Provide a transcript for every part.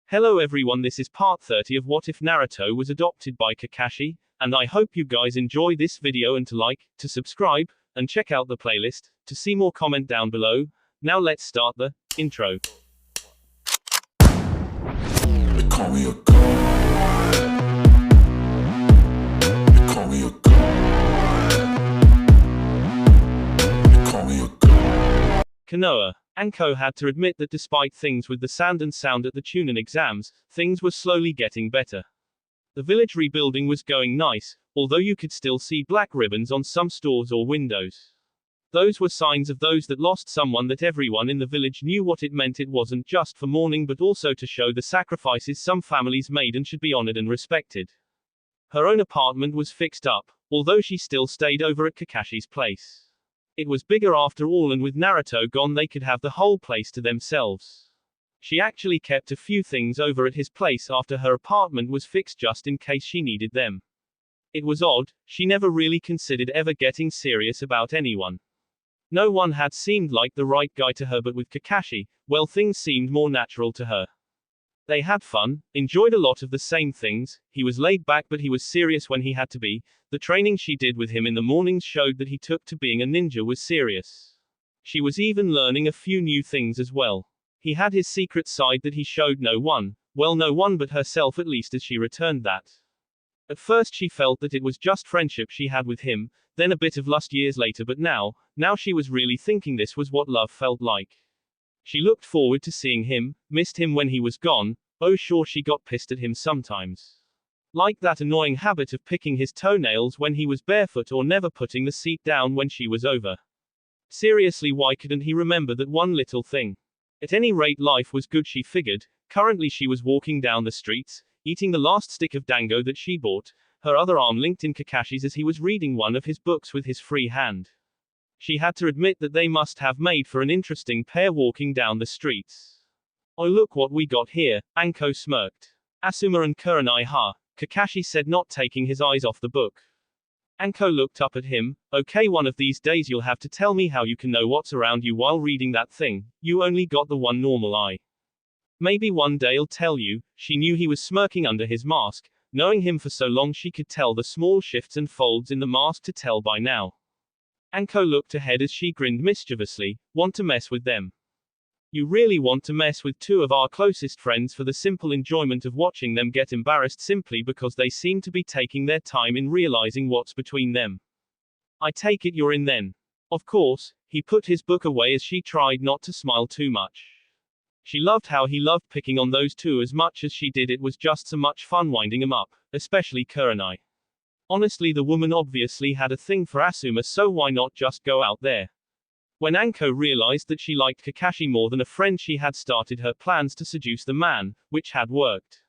Hello everyone, this is part 30 of What If Naruto Was Adopted by Kakashi, and I hope you guys enjoy this video and to like, to subscribe, and check out the playlist, to see more comment down below. Now let's start the intro. They call me a god. They call me a god. They call me a god. Konoha. Anko had to admit that despite things with the sand and sound at the Tsunade exams, things were slowly getting better. The village rebuilding was going nice, although you could still see black ribbons on some stores or windows. Those were signs of those that lost someone, that everyone in the village knew what it meant. It wasn't just for mourning but also to show the sacrifices some families made and should be honored and respected. Her own apartment was fixed up, although she still stayed over at Kakashi's place. It was bigger after all, and with Naruto gone they could have the whole place to themselves. She actually kept a few things over at his place after her apartment was fixed just in case she needed them. It was odd, she never really considered ever getting serious about anyone. No one had seemed like the right guy to her, but with Kakashi, well, things seemed more natural to her. They had fun, enjoyed a lot of the same things. He was laid back but he was serious when he had to be. The training she did with him in the mornings showed that he took to being a ninja was serious. She was even learning a few new things as well. He had his secret side that he showed no one, well, no one but herself, at least as she returned that. At first she felt that it was just friendship she had with him, then a bit of lust years later, but now she was really thinking this was what love felt like. She looked forward to seeing him, missed him when he was gone. Oh sure, she got pissed at him sometimes. Like that annoying habit of picking his toenails when he was barefoot or never putting the seat down when she was over. Seriously, why couldn't he remember that one little thing? At any rate, life was good, she figured. Currently she was walking down the streets, eating the last stick of dango that she bought, her other arm linked in Kakashi's as he was reading one of his books with his free hand. She had to admit that they must have made for an interesting pair walking down the streets. Oh look what we got here, Anko smirked. Asuma and Kurenai, huh? Kakashi said, not taking his eyes off the book. Anko looked up at him. Okay, one of these days you'll have to tell me how you can know what's around you while reading that thing. You only got the one normal eye. Maybe one day I'll tell you. She knew he was smirking under his mask. Knowing him for so long, she could tell the small shifts and folds in the mask to tell by now. Anko looked ahead as she grinned mischievously. Want to mess with them? You really want to mess with two of our closest friends for the simple enjoyment of watching them get embarrassed simply because they seem to be taking their time in realizing what's between them. I take it you're in then. Of course. He put his book away as she tried not to smile too much. She loved how he loved picking on those two as much as she did. It was just so much fun winding him up, especially Kurenai. Honestly, the woman obviously had a thing for Asuma, so why not just go out there? When Anko realized that she liked Kakashi more than a friend, she had started her plans to seduce the man, which had worked.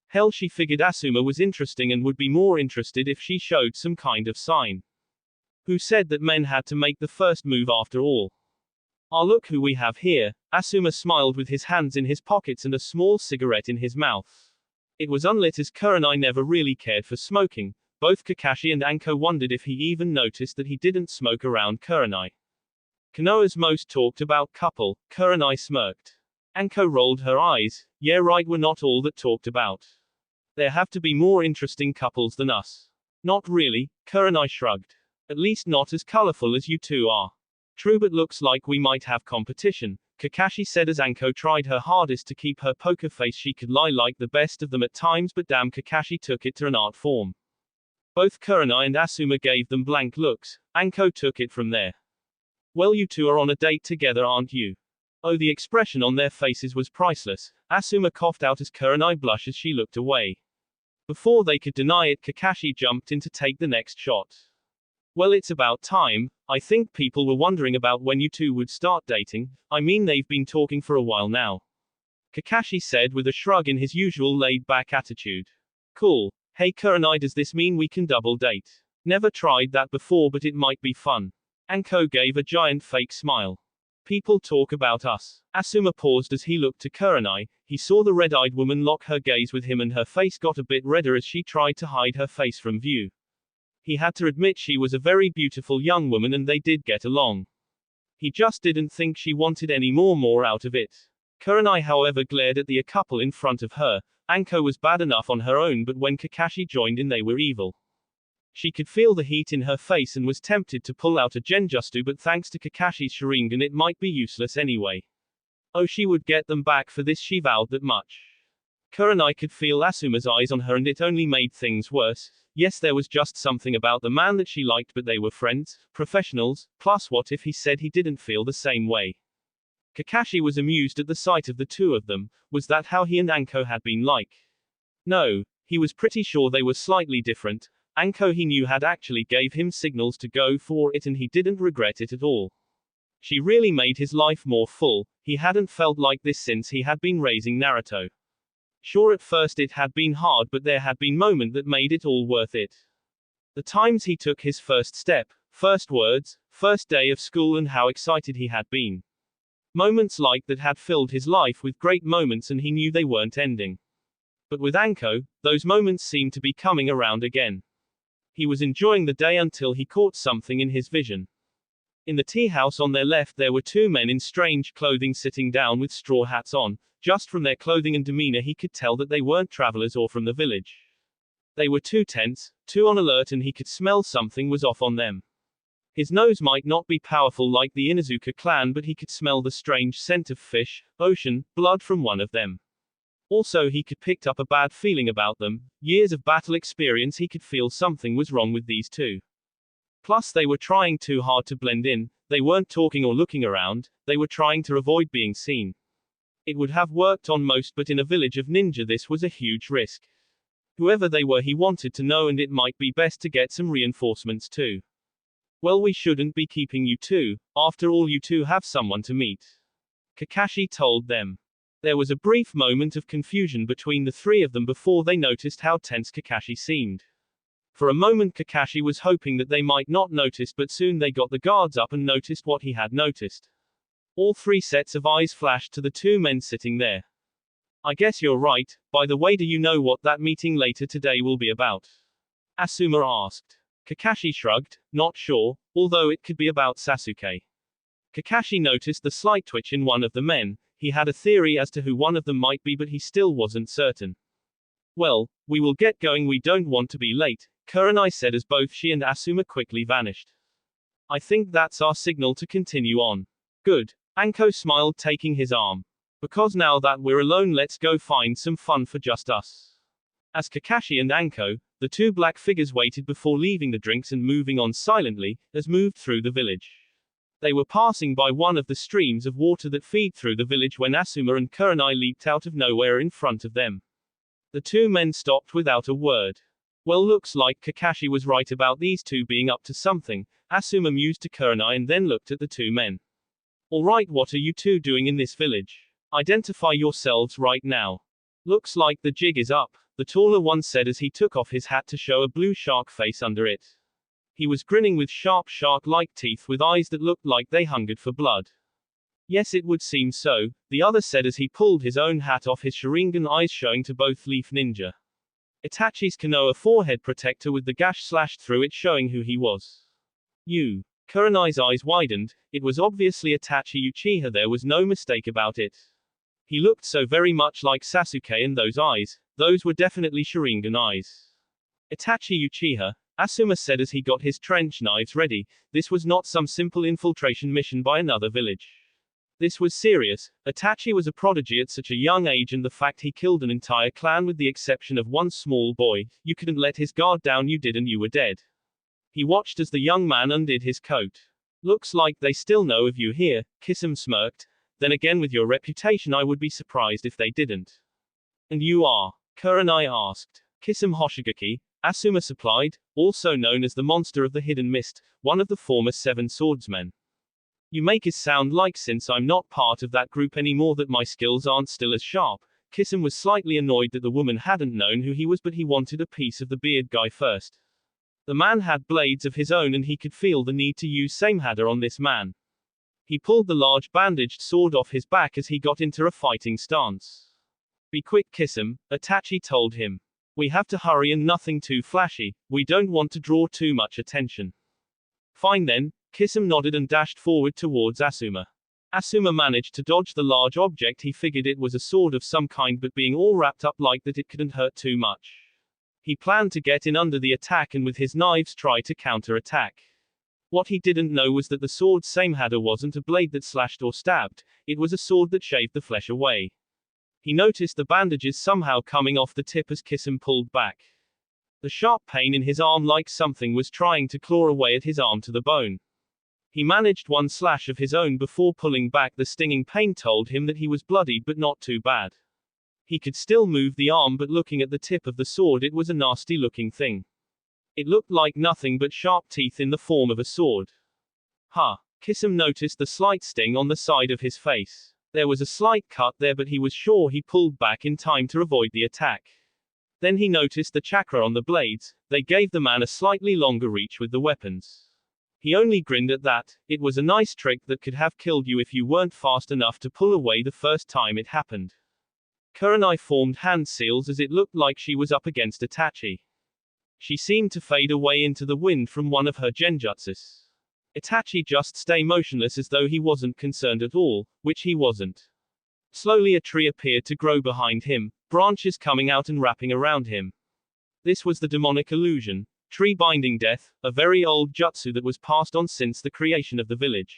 Hell, she figured Asuma was interesting and would be more interested if she showed some kind of sign. Who said that men had to make the first move after all? Ah, look who we have here. Asuma smiled with his hands in his pockets and a small cigarette in his mouth. It was unlit as Kurenai never really cared for smoking. Both Kakashi and Anko wondered if he even noticed that he didn't smoke around Kurenai. Konoha's most talked about couple, Kurenai smirked. Anko rolled her eyes. Yeah right, we're not all that talked about. There have to be more interesting couples than us. Not really, Kurenai shrugged. At least not as colorful as you two are. True, but looks like we might have competition, Kakashi said as Anko tried her hardest to keep her poker face. She could lie like the best of them at times, but damn, Kakashi took it to an art form. Both Kurenai and Asuma gave them blank looks. Anko took it from there. Well, you two are on a date together, aren't you? Oh, the expression on their faces was priceless. Asuma coughed out as Kurenai blushed as she looked away. Before they could deny it, Kakashi jumped in to take the next shot. Well, it's about time. I think people were wondering about when you two would start dating. I mean, they've been talking for a while now. Kakashi said with a shrug in his usual laid-back attitude. Cool. Hey Kurenai, does this mean we can double date? Never tried that before, but it might be fun. Anko gave a giant fake smile. People talk about us. Asuma paused as he looked to Kurenai. He saw the red-eyed woman lock her gaze with him and her face got a bit redder as she tried to hide her face from view. He had to admit she was a very beautiful young woman and they did get along. He just didn't think she wanted any more out of it. Kurenai however glared at the couple in front of her. Anko was bad enough on her own, but when Kakashi joined in they were evil. She could feel the heat in her face and was tempted to pull out a genjutsu, but thanks to Kakashi's Sharingan it might be useless anyway. Oh, she would get them back for this, she vowed that much. Kurenai could feel Asuma's eyes on her and it only made things worse. Yes, there was just something about the man that she liked, but they were friends, professionals, plus what if he said he didn't feel the same way? Kakashi was amused at the sight of the two of them. Was that how he and Anko had been like? No, he was pretty sure they were slightly different. Anko he knew had actually gave him signals to go for it and he didn't regret it at all. She really made his life more full. He hadn't felt like this since he had been raising Naruto. Sure, at first it had been hard, but there had been moments that made it all worth it. The times he took his first step, first words, first day of school, and how excited he had been. Moments like that had filled his life with great moments and he knew they weren't ending. But with Anko, those moments seemed to be coming around again. He was enjoying the day until he caught something in his vision. In the tea house on their left there were two men in strange clothing sitting down with straw hats on. Just from their clothing and demeanor he could tell that they weren't travelers or from the village. They were too tense, too on alert, and he could smell something was off on them. His nose might not be powerful like the Inuzuka clan, but he could smell the strange scent of fish, ocean, blood from one of them. Also he could picked up a bad feeling about them. Years of battle experience, he could feel something was wrong with these two. Plus they were trying too hard to blend in. They weren't talking or looking around, they were trying to avoid being seen. It would have worked on most, but in a village of ninja this was a huge risk. Whoever they were he wanted to know, and it might be best to get some reinforcements too. Well, we shouldn't be keeping you two, after all you two have someone to meet. Kakashi told them. There was a brief moment of confusion between the three of them before they noticed how tense Kakashi seemed. For a moment Kakashi was hoping that they might not notice, but soon they got the guards up and noticed what he had noticed. All three sets of eyes flashed to the two men sitting there. I guess you're right. By the way, do you know what that meeting later today will be about? Asuma asked. Kakashi shrugged, not sure, although it could be about Sasuke. Kakashi noticed the slight twitch in one of the men. He had a theory as to who one of them might be, but he still wasn't certain. Well, we will get going, we don't want to be late, Kurenai said as both she and Asuma quickly vanished. I think that's our signal to continue on. Good. Anko smiled, taking his arm. Because now that we're alone, let's go find some fun for just us. As Kakashi and Anko, the two black figures waited before leaving the drinks and moving on silently, as moved through the village. They were passing by one of the streams of water that feed through the village when Asuma and Kurenai leaped out of nowhere in front of them. The two men stopped without a word. Well, looks like Kakashi was right about these two being up to something, Asuma mused to Kurenai and then looked at the two men. Alright, what are you two doing in this village? Identify yourselves right now. Looks like the jig is up, the taller one said as he took off his hat to show a blue shark face under it. He was grinning with sharp shark-like teeth with eyes that looked like they hungered for blood. Yes, it would seem so, the other said as he pulled his own hat off his Sharingan, eyes showing to both Leaf Ninja. Itachi's Konoha forehead protector with the gash slashed through it showing who he was. You. Kurenai's eyes widened. It was obviously Itachi Uchiha, there was no mistake about it. He looked so very much like Sasuke, and those eyes, those were definitely Sharingan eyes. Itachi Uchiha, Asuma said as he got his trench knives ready. This was not some simple infiltration mission by another village. This was serious. Itachi was a prodigy at such a young age, and the fact he killed an entire clan with the exception of one small boy, you couldn't let his guard down, you did and you were dead. He watched as the young man undid his coat. Looks like they still know of you here, Kisame smirked. Then again, with your reputation I would be surprised if they didn't. And you are? Kurenai asked. Kisame Hoshigaki, Asuma supplied, also known as the Monster of the Hidden Mist, one of the former 7 swordsmen. You make it sound like since I'm not part of that group anymore that my skills aren't still as sharp. Kisame was slightly annoyed that the woman hadn't known who he was, but he wanted a piece of the beard guy first. The man had blades of his own and he could feel the need to use Samehada on this man. He pulled the large bandaged sword off his back as he got into a fighting stance. Be quick, Kisame, Itachi told him. We have to hurry and nothing too flashy, we don't want to draw too much attention. Fine then, Kisame nodded and dashed forward towards Asuma. Asuma managed to dodge the large object. He figured it was a sword of some kind, but being all wrapped up like that, it couldn't hurt too much. He planned to get in under the attack and with his knives try to counter-attack. What he didn't know was that the sword's same handle wasn't a blade that slashed or stabbed, it was a sword that shaved the flesh away. He noticed the bandages somehow coming off the tip as Kisum pulled back. The sharp pain in his arm, like something was trying to claw away at his arm to the bone. He managed one slash of his own before pulling back. The stinging pain told him that he was bloodied, but not too bad. He could still move the arm, but looking at the tip of the sword, it was a nasty looking thing. It looked like nothing but sharp teeth in the form of a sword. Kisum noticed the slight sting on the side of his face. There was a slight cut there, but he was sure he pulled back in time to avoid the attack. Then he noticed the chakra on the blades. They gave the man a slightly longer reach with the weapons. He only grinned at that. It was a nice trick that could have killed you if you weren't fast enough to pull away the first time it happened. Kurenai formed hand seals as it looked like she was up against Itachi. She seemed to fade away into the wind from one of her genjutsus. Itachi just stay motionless as though he wasn't concerned at all, which he wasn't. Slowly a tree appeared to grow behind him, branches coming out and wrapping around him. This was the demonic illusion. Tree binding death, a very old jutsu that was passed on since the creation of the village.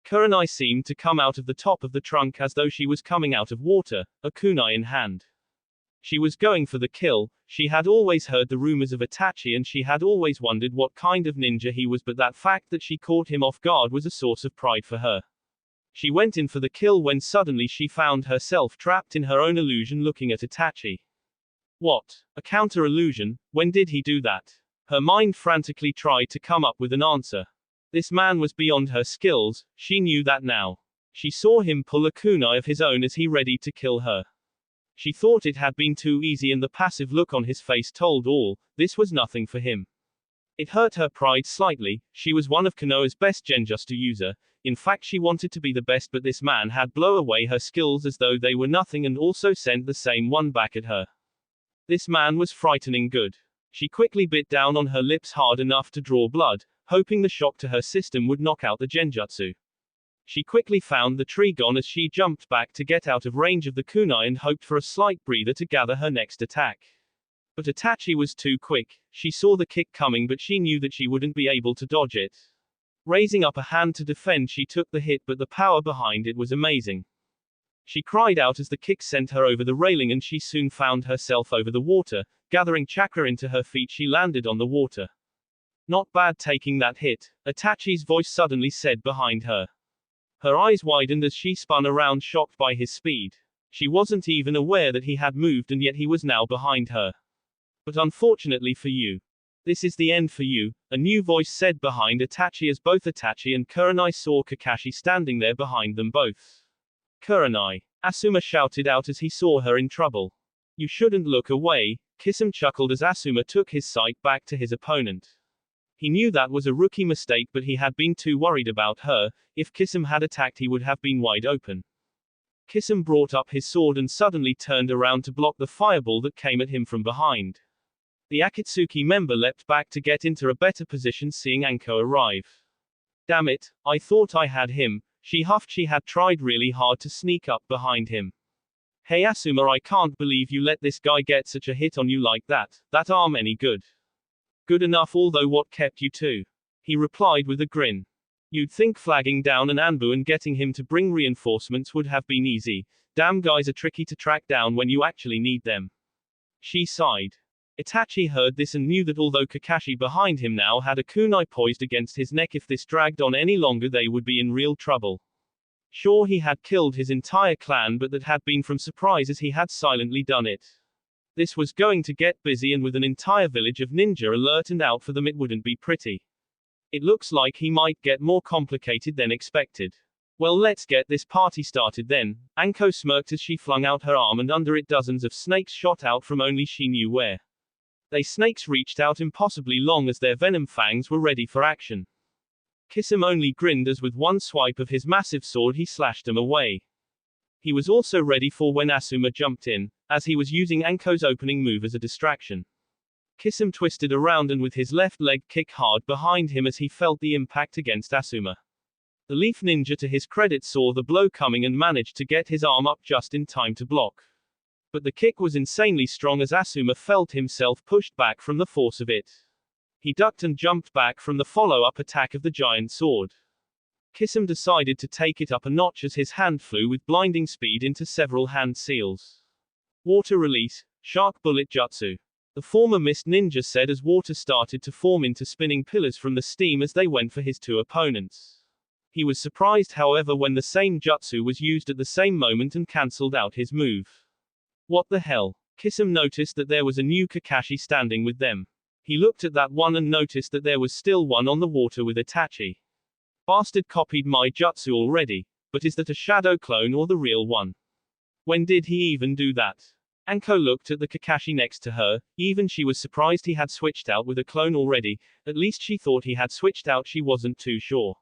Kurenai seemed to come out of the top of the trunk as though she was coming out of water, a kunai in hand. She was going for the kill. She had always heard the rumors of Itachi and she had always wondered what kind of ninja he was, but that fact that she caught him off guard was a source of pride for her. She went in for the kill when suddenly she found herself trapped in her own illusion looking at Itachi. What? A counter-illusion? When did he do that? Her mind frantically tried to come up with an answer. This man was beyond her skills, she knew that now. She saw him pull a kunai of his own as he ready to kill her. She thought it had been too easy and the passive look on his face told all, this was nothing for him. It hurt her pride slightly. She was one of Konoha's best genjutsu user. In fact, she wanted to be the best, but this man had blown away her skills as though they were nothing and also sent the same one back at her. This man was frightening good. She quickly bit down on her lips hard enough to draw blood, hoping the shock to her system would knock out the genjutsu. She quickly found the tree gone as she jumped back to get out of range of the kunai and hoped for a slight breather to gather her next attack. But Itachi was too quick. She saw the kick coming, but she knew that she wouldn't be able to dodge it. Raising up a hand to defend, she took the hit, but the power behind it was amazing. She cried out as the kick sent her over the railing and she soon found herself over the water. Gathering chakra into her feet, she landed on the water. Not bad taking that hit, Itachi's voice suddenly said behind her. Her eyes widened as she spun around, shocked by his speed. She wasn't even aware that he had moved and yet he was now behind her. But unfortunately for you, this is the end for you, a new voice said behind Itachi as both Itachi and Kurenai saw Kakashi standing there behind them both. Kurenai, Asuma shouted out as he saw her in trouble. You shouldn't look away, Kisum chuckled as Asuma took his sight back to his opponent. He knew that was a rookie mistake, but he had been too worried about her. If Kisum had attacked, he would have been wide open. Kisum brought up his sword and suddenly turned around to block the fireball that came at him from behind. The Akatsuki member leapt back to get into a better position seeing Anko arrive. Damn it, I thought I had him, she huffed. She had tried really hard to sneak up behind him. Hey Asuma, I can't believe you let this guy get such a hit on you like that. That arm any good? Good enough, although what kept you to? He replied with a grin. You'd think flagging down an Anbu and getting him to bring reinforcements would have been easy. Damn guys are tricky to track down when you actually need them. She sighed. Itachi heard this and knew that although Kakashi behind him now had a kunai poised against his neck, if this dragged on any longer they would be in real trouble. Sure, he had killed his entire clan, but that had been from surprise as he had silently done it. This was going to get busy, and with an entire village of ninja alert and out for them, it wouldn't be pretty. It looks like he might get more complicated than expected. Well, let's get this party started then. Anko smirked as she flung out her arm and under it dozens of snakes shot out from only she knew where. They snakes reached out impossibly long as their venom fangs were ready for action. Kisum only grinned as with one swipe of his massive sword he slashed them away. He was also ready for when Asuma jumped in, as he was using Anko's opening move as a distraction. Kisum twisted around and with his left leg kicked hard behind him as he felt the impact against Asuma. The leaf ninja to his credit saw the blow coming and managed to get his arm up just in time to block. But the kick was insanely strong as Asuma felt himself pushed back from the force of it. He ducked and jumped back from the follow-up attack of the giant sword. Kisame decided to take it up a notch as his hand flew with blinding speed into several hand seals. Water release, shark bullet jutsu. The former mist ninja said as water started to form into spinning pillars from the steam as they went for his two opponents. He was surprised however when the same jutsu was used at the same moment and cancelled out his move. What the hell? Kisame noticed that there was a new Kakashi standing with them. He looked at that one and noticed that there was still one on the water with Itachi. Bastard copied my jutsu already, but is that a shadow clone or the real one? When did he even do that? Anko looked at the Kakashi next to her, even she was surprised he had switched out with a clone already, at least she thought he had switched out, she wasn't too sure.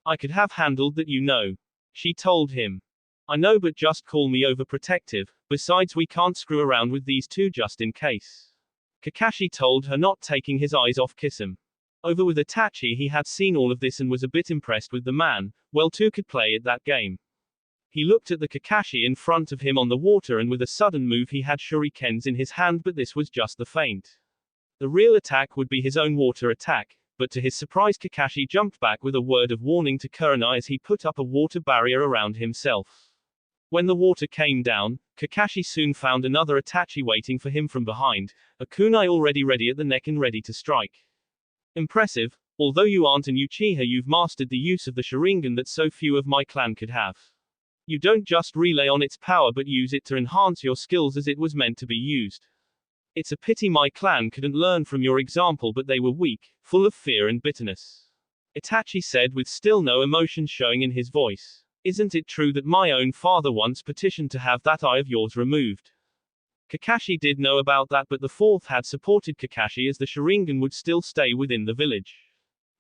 I could have handled that, you know. She told him. I know, but just call me overprotective, besides we can't screw around with these two just in case. Kakashi told her, not taking his eyes off Kisame. Over with Itachi, he had seen all of this and was a bit impressed with the man, well too could play at that game. He looked at the Kakashi in front of him on the water and with a sudden move he had shurikens in his hand, but this was just the feint. The real attack would be his own water attack, but to his surprise Kakashi jumped back with a word of warning to Kurenai as he put up a water barrier around himself. When the water came down, Kakashi soon found another Itachi waiting for him from behind, a kunai already ready at the neck and ready to strike. Impressive. Although you aren't an Uchiha, you've mastered the use of the Sharingan that so few of my clan could have. You don't just rely on its power but use it to enhance your skills as it was meant to be used. It's a pity my clan couldn't learn from your example, but they were weak, full of fear and bitterness. Itachi said with still no emotion showing in his voice. Isn't it true that my own father once petitioned to have that eye of yours removed? Kakashi did know about that, but the fourth had supported Kakashi as the Sharingan would still stay within the village.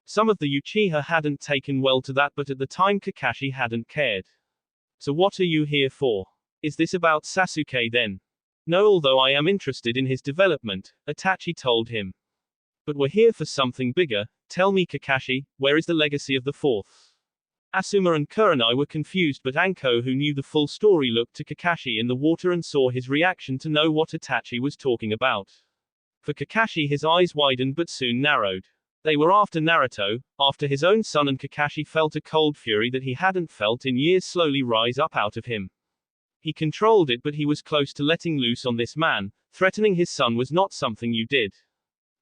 Some of the Uchiha hadn't taken well to that, but at the time Kakashi hadn't cared. So what are you here for? Is this about Sasuke then? No, although I am interested in his development, Itachi told him. But we're here for something bigger. Tell me, Kakashi, where is the legacy of the fourth? Asuma and Kurenai were confused, but Anko, who knew the full story, looked to Kakashi in the water and saw his reaction to know what Itachi was talking about. For Kakashi, his eyes widened but soon narrowed. They were after Naruto, after his own son, and Kakashi felt a cold fury that he hadn't felt in years slowly rise up out of him. He controlled it, but he was close to letting loose on this man. Threatening his son was not something you did.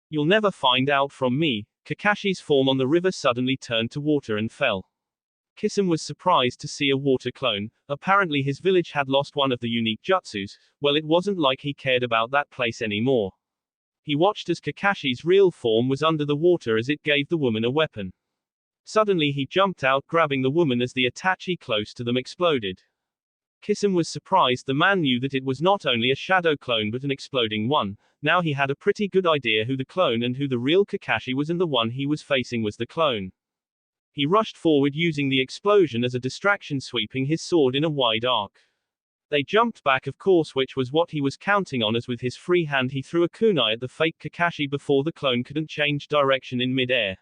You'll never find out from me. Kakashi's form on the river suddenly turned to water and fell. Kisame was surprised to see a water clone. Apparently his village had lost one of the unique jutsus. Well, it wasn't like he cared about that place anymore. He watched as Kakashi's real form was under the water as it gave the woman a weapon. Suddenly he jumped out, grabbing the woman as the Itachi close to them exploded. Kisame was surprised. The man knew that it was not only a shadow clone but an exploding one. Now he had a pretty good idea who the clone and who the real Kakashi was, and the one he was facing was the clone. He rushed forward using the explosion as a distraction, sweeping his sword in a wide arc. They jumped back, of course, which was what he was counting on, as with his free hand he threw a kunai at the fake Kakashi before the clone couldn't change direction in mid-air.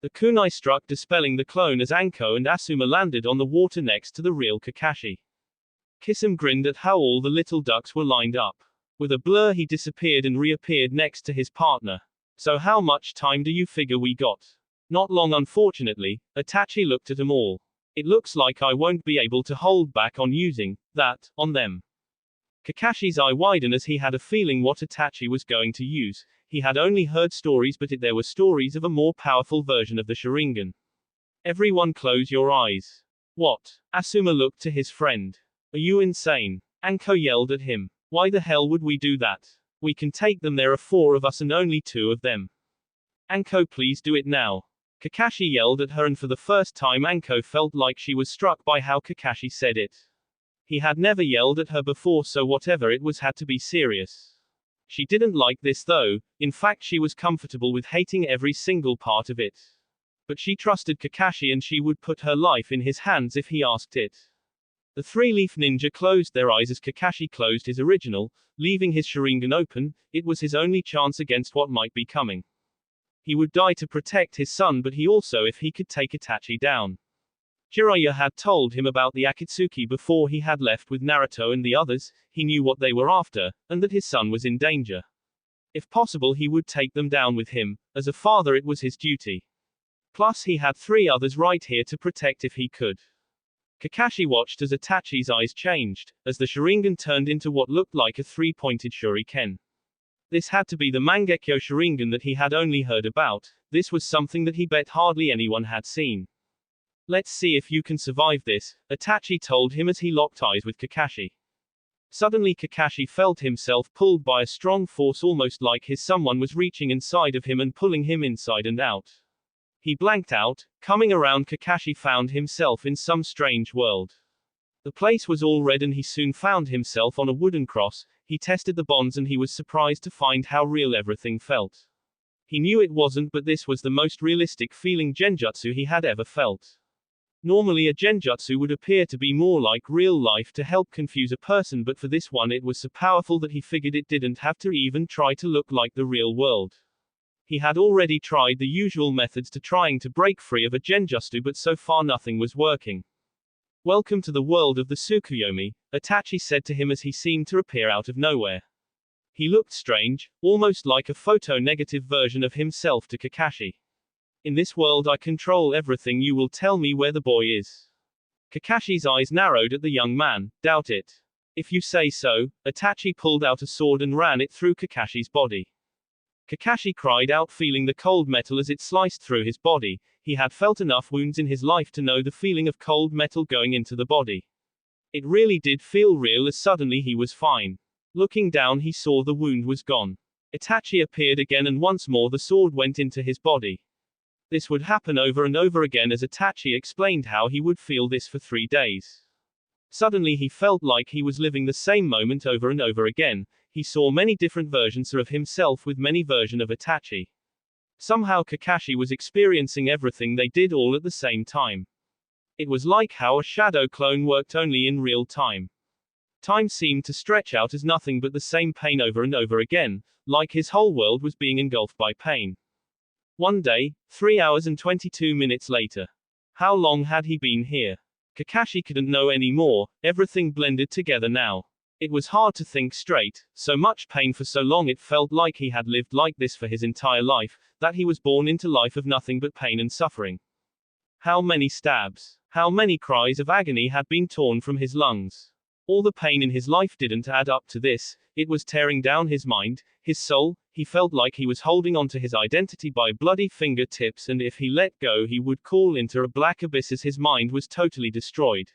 The kunai struck, dispelling the clone as Anko and Asuma landed on the water next to the real Kakashi. Kisame grinned at how all the little ducks were lined up. With a blur he disappeared and reappeared next to his partner. So how much time do you figure we got? Not long, unfortunately. Itachi looked at them all. It looks like I won't be able to hold back on using that on them. Kakashi's eye widened as he had a feeling what Itachi was going to use. He had only heard stories, but there were stories of a more powerful version of the Sharingan. Everyone close your eyes. What? Asuma looked to his friend. Are you insane? Anko yelled at him. Why the hell would we do that? We can take them, there are 4 of us and only 2 of them. Anko, please do it now. Kakashi yelled at her, and for the first time Anko felt like she was struck by how Kakashi said it. He had never yelled at her before, so whatever it was had to be serious. She didn't like this though. In fact, she was comfortable with hating every single part of it. But she trusted Kakashi and she would put her life in his hands if he asked it. The 3-leaf ninja closed their eyes as Kakashi closed his original, leaving his Sharingan open. It was his only chance against what might be coming. He would die to protect his son, but he also, if he could take Itachi down. Jiraiya had told him about the Akatsuki before he had left with Naruto and the others. He knew what they were after, and that his son was in danger. If possible, he would take them down with him. As a father, it was his duty. Plus, he had 3 others right here to protect if he could. Kakashi watched as Itachi's eyes changed, as the Sharingan turned into what looked like a 3-pointed shuriken. This had to be the Mangekyo Sharingan that he had only heard about. This was something that he bet hardly anyone had seen. Let's see if you can survive this, Itachi told him as he locked eyes with Kakashi. Suddenly Kakashi felt himself pulled by a strong force, almost like someone was reaching inside of him and pulling him inside and out. He blanked out. Coming around, Kakashi found himself in some strange world. The place was all red and he soon found himself on a wooden cross. He tested the bonds and he was surprised to find how real everything felt. He knew it wasn't, but this was the most realistic feeling genjutsu he had ever felt. Normally a genjutsu would appear to be more like real life to help confuse a person, but for this one it was so powerful that he figured it didn't have to even try to look like the real world. He had already tried the usual methods to trying to break free of a genjutsu, but so far nothing was working. Welcome to the world of the Tsukuyomi, Itachi said to him as he seemed to appear out of nowhere. He looked strange, almost like a photo-negative version of himself to Kakashi. In this world I control everything. You will tell me where the boy is. Kakashi's eyes narrowed at the young man. Doubt it. If you say so. Itachi pulled out a sword and ran it through Kakashi's body. Kakashi cried out, feeling the cold metal as it sliced through his body. He had felt enough wounds in his life to know the feeling of cold metal going into the body. It really did feel real, as suddenly he was fine. Looking down, he saw the wound was gone. Itachi appeared again and once more the sword went into his body. This would happen over and over again as Itachi explained how he would feel this for 3 days. Suddenly he felt like he was living the same moment over and over again. He saw many different versions of himself with many versions of Itachi. Somehow Kakashi was experiencing everything they did all at the same time. It was like how a shadow clone worked only in real time. Time seemed to stretch out as nothing but the same pain over and over again, like his whole world was being engulfed by pain. One day, 3 hours and 22 minutes later. How long had he been here? Kakashi couldn't know anymore. Everything blended together now. It was hard to think straight. So much pain for so long, it felt like he had lived like this for his entire life, that he was born into life of nothing but pain and suffering. How many stabs, how many cries of agony had been torn from his lungs. All the pain in his life didn't add up to this. It was tearing down his mind, his soul. He felt like he was holding on to his identity by bloody fingertips, and if he let go he would fall into a black abyss as his mind was totally destroyed.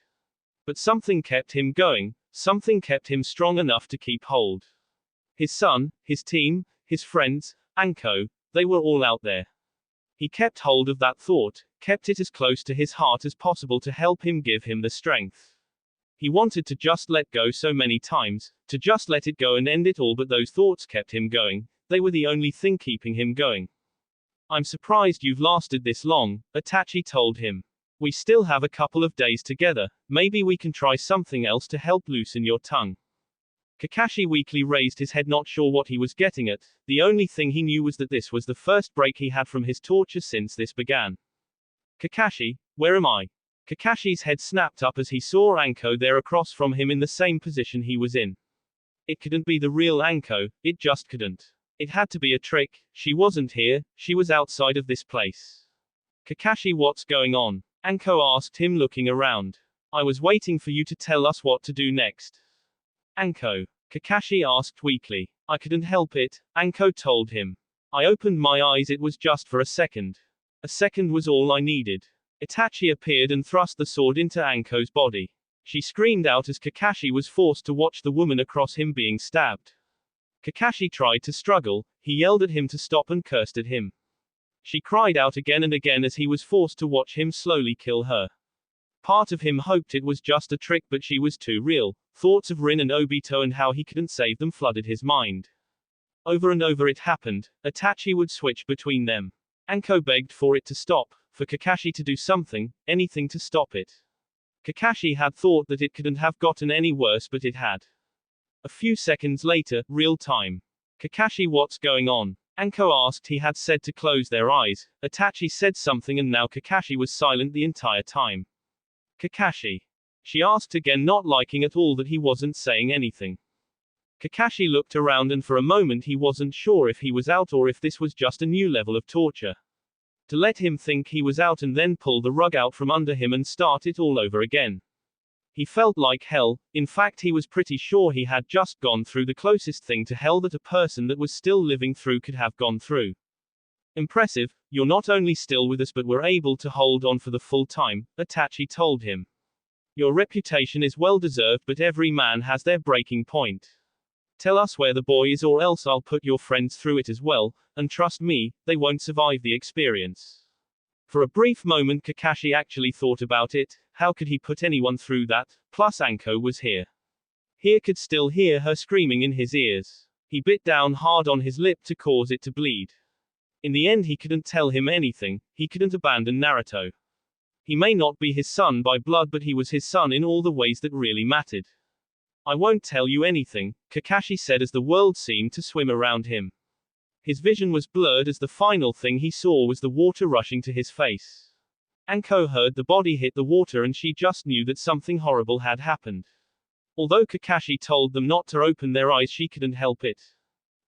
But something kept him going, something kept him strong enough to keep hold. His son, his team, his friends, Anko, they were all out there. He kept hold of that thought, kept it as close to his heart as possible to help him, give him the strength. He wanted to just let go so many times, to just let it go and end it all, but those thoughts kept him going. They were the only thing keeping him going. I'm surprised you've lasted this long, Itachi told him. We still have a couple of days together. Maybe we can try something else to help loosen your tongue. Kakashi weakly raised his head, not sure what he was getting at. The only thing he knew was that this was the first break he had from his torture since this began. Kakashi, where am I? Kakashi's head snapped up as he saw Anko there across from him in the same position he was in. It couldn't be the real Anko, it just couldn't. It had to be a trick. She wasn't here, she was outside of this place. Kakashi, what's going on? Anko asked him, looking around. I was waiting for you to tell us what to do next. Anko, Kakashi asked weakly. I couldn't help it, Anko told him. I opened my eyes, it was just for a second. A second was all I needed. Itachi appeared and thrust the sword into Anko's body. She screamed out as Kakashi was forced to watch the woman across him being stabbed. Kakashi tried to struggle, he yelled at him to stop and cursed at him. She cried out again and again as he was forced to watch him slowly kill her. Part of him hoped it was just a trick, but she was too real. Thoughts of Rin and Obito and how he couldn't save them flooded his mind. Over and over it happened. Itachi would switch between them. Anko begged for it to stop, for Kakashi to do something, anything to stop it. Kakashi had thought that it couldn't have gotten any worse, but it had. A few seconds later, real time. Kakashi, what's going on? Anko asked. He had said to close their eyes. Itachi said something and now Kakashi was silent the entire time. Kakashi. She asked again, not liking at all that he wasn't saying anything. Kakashi looked around and for a moment he wasn't sure if he was out or if this was just a new level of torture. To let him think he was out and then pull the rug out from under him and start it all over again. He felt like hell. In fact, he was pretty sure he had just gone through the closest thing to hell that a person that was still living through could have gone through. Impressive, you're not only still with us but were able to hold on for the full time, Itachi told him. Your reputation is well deserved, but every man has their breaking point. Tell us where the boy is or else I'll put your friends through it as well, and trust me, they won't survive the experience. For a brief moment Kakashi actually thought about it. How could he put anyone through that? Plus Anko was here. He could still hear her screaming in his ears. He bit down hard on his lip to cause it to bleed. In the end he couldn't tell him anything, he couldn't abandon Naruto. He may not be his son by blood but he was his son in all the ways that really mattered. I won't tell you anything, Kakashi said as the world seemed to swim around him. His vision was blurred as the final thing he saw was the water rushing to his face. Anko heard the body hit the water and she just knew that something horrible had happened. Although Kakashi told them not to open their eyes, she couldn't help it.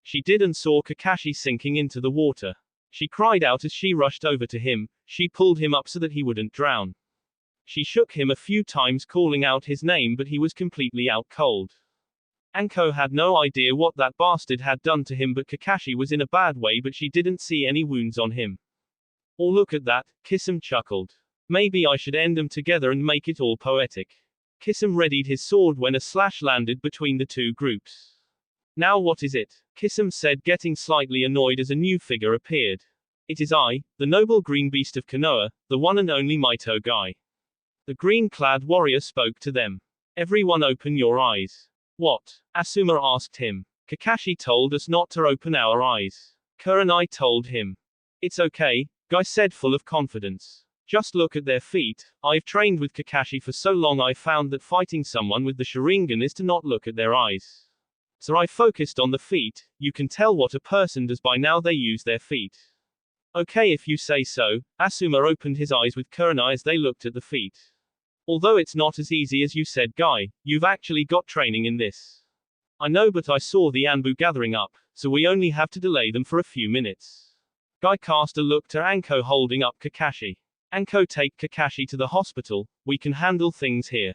She did and saw Kakashi sinking into the water. She cried out as she rushed over to him. She pulled him up so that he wouldn't drown. She shook him a few times calling out his name but he was completely out cold. Anko had no idea what that bastard had done to him but Kakashi was in a bad way but she didn't see any wounds on him. Oh look at that, Kisame chuckled. Maybe I should end them together and make it all poetic. Kisame readied his sword when a slash landed between the two groups. Now what is it? Kisame said, getting slightly annoyed as a new figure appeared. It is I, the noble green beast of Konoha, the one and only Maito guy. The green-clad warrior spoke to them. Everyone open your eyes. What? Asuma asked him. Kakashi told us not to open our eyes. Kurenai told him. It's okay, Guy said full of confidence. Just look at their feet. I've trained with Kakashi for so long I found that fighting someone with the Sharingan is to not look at their eyes. So I focused on the feet. You can tell what a person does by now they use their feet. Okay if you say so. Asuma opened his eyes with Kurenai as they looked at the feet. Although it's not as easy as you said, Guy, you've actually got training in this. I know, but I saw the Anbu gathering up, so we only have to delay them for a few minutes. Guy cast a look to Anko holding up Kakashi. Anko, take Kakashi to the hospital, we can handle things here.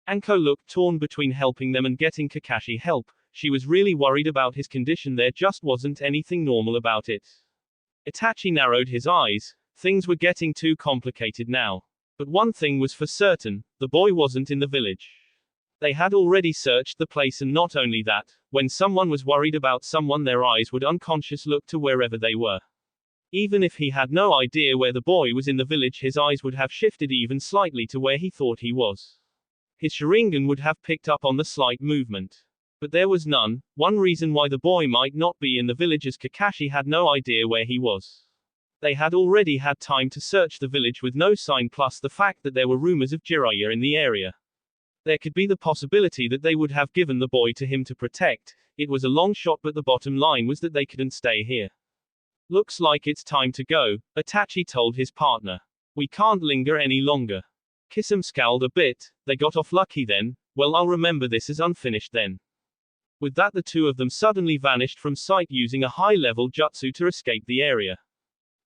Anko looked torn between helping them and getting Kakashi help. She was really worried about his condition, there just wasn't anything normal about it. Itachi narrowed his eyes, things were getting too complicated now. But one thing was for certain, the boy wasn't in the village. They had already searched the place and not only that, when someone was worried about someone their eyes would unconscious look to wherever they were. Even if he had no idea where the boy was in the village, his eyes would have shifted even slightly to where he thought he was. His Sharingan would have picked up on the slight movement. But there was none. One reason why the boy might not be in the village is Kakashi had no idea where he was. They had already had time to search the village with no sign, plus the fact that there were rumors of Jiraiya in the area. There could be the possibility that they would have given the boy to him to protect. It was a long shot, but the bottom line was that they couldn't stay here. Looks like it's time to go, Itachi told his partner. We can't linger any longer. Kisame scowled a bit. They got off lucky then. Well, I'll remember this as unfinished then. With that, the two of them suddenly vanished from sight using a high-level jutsu to escape the area.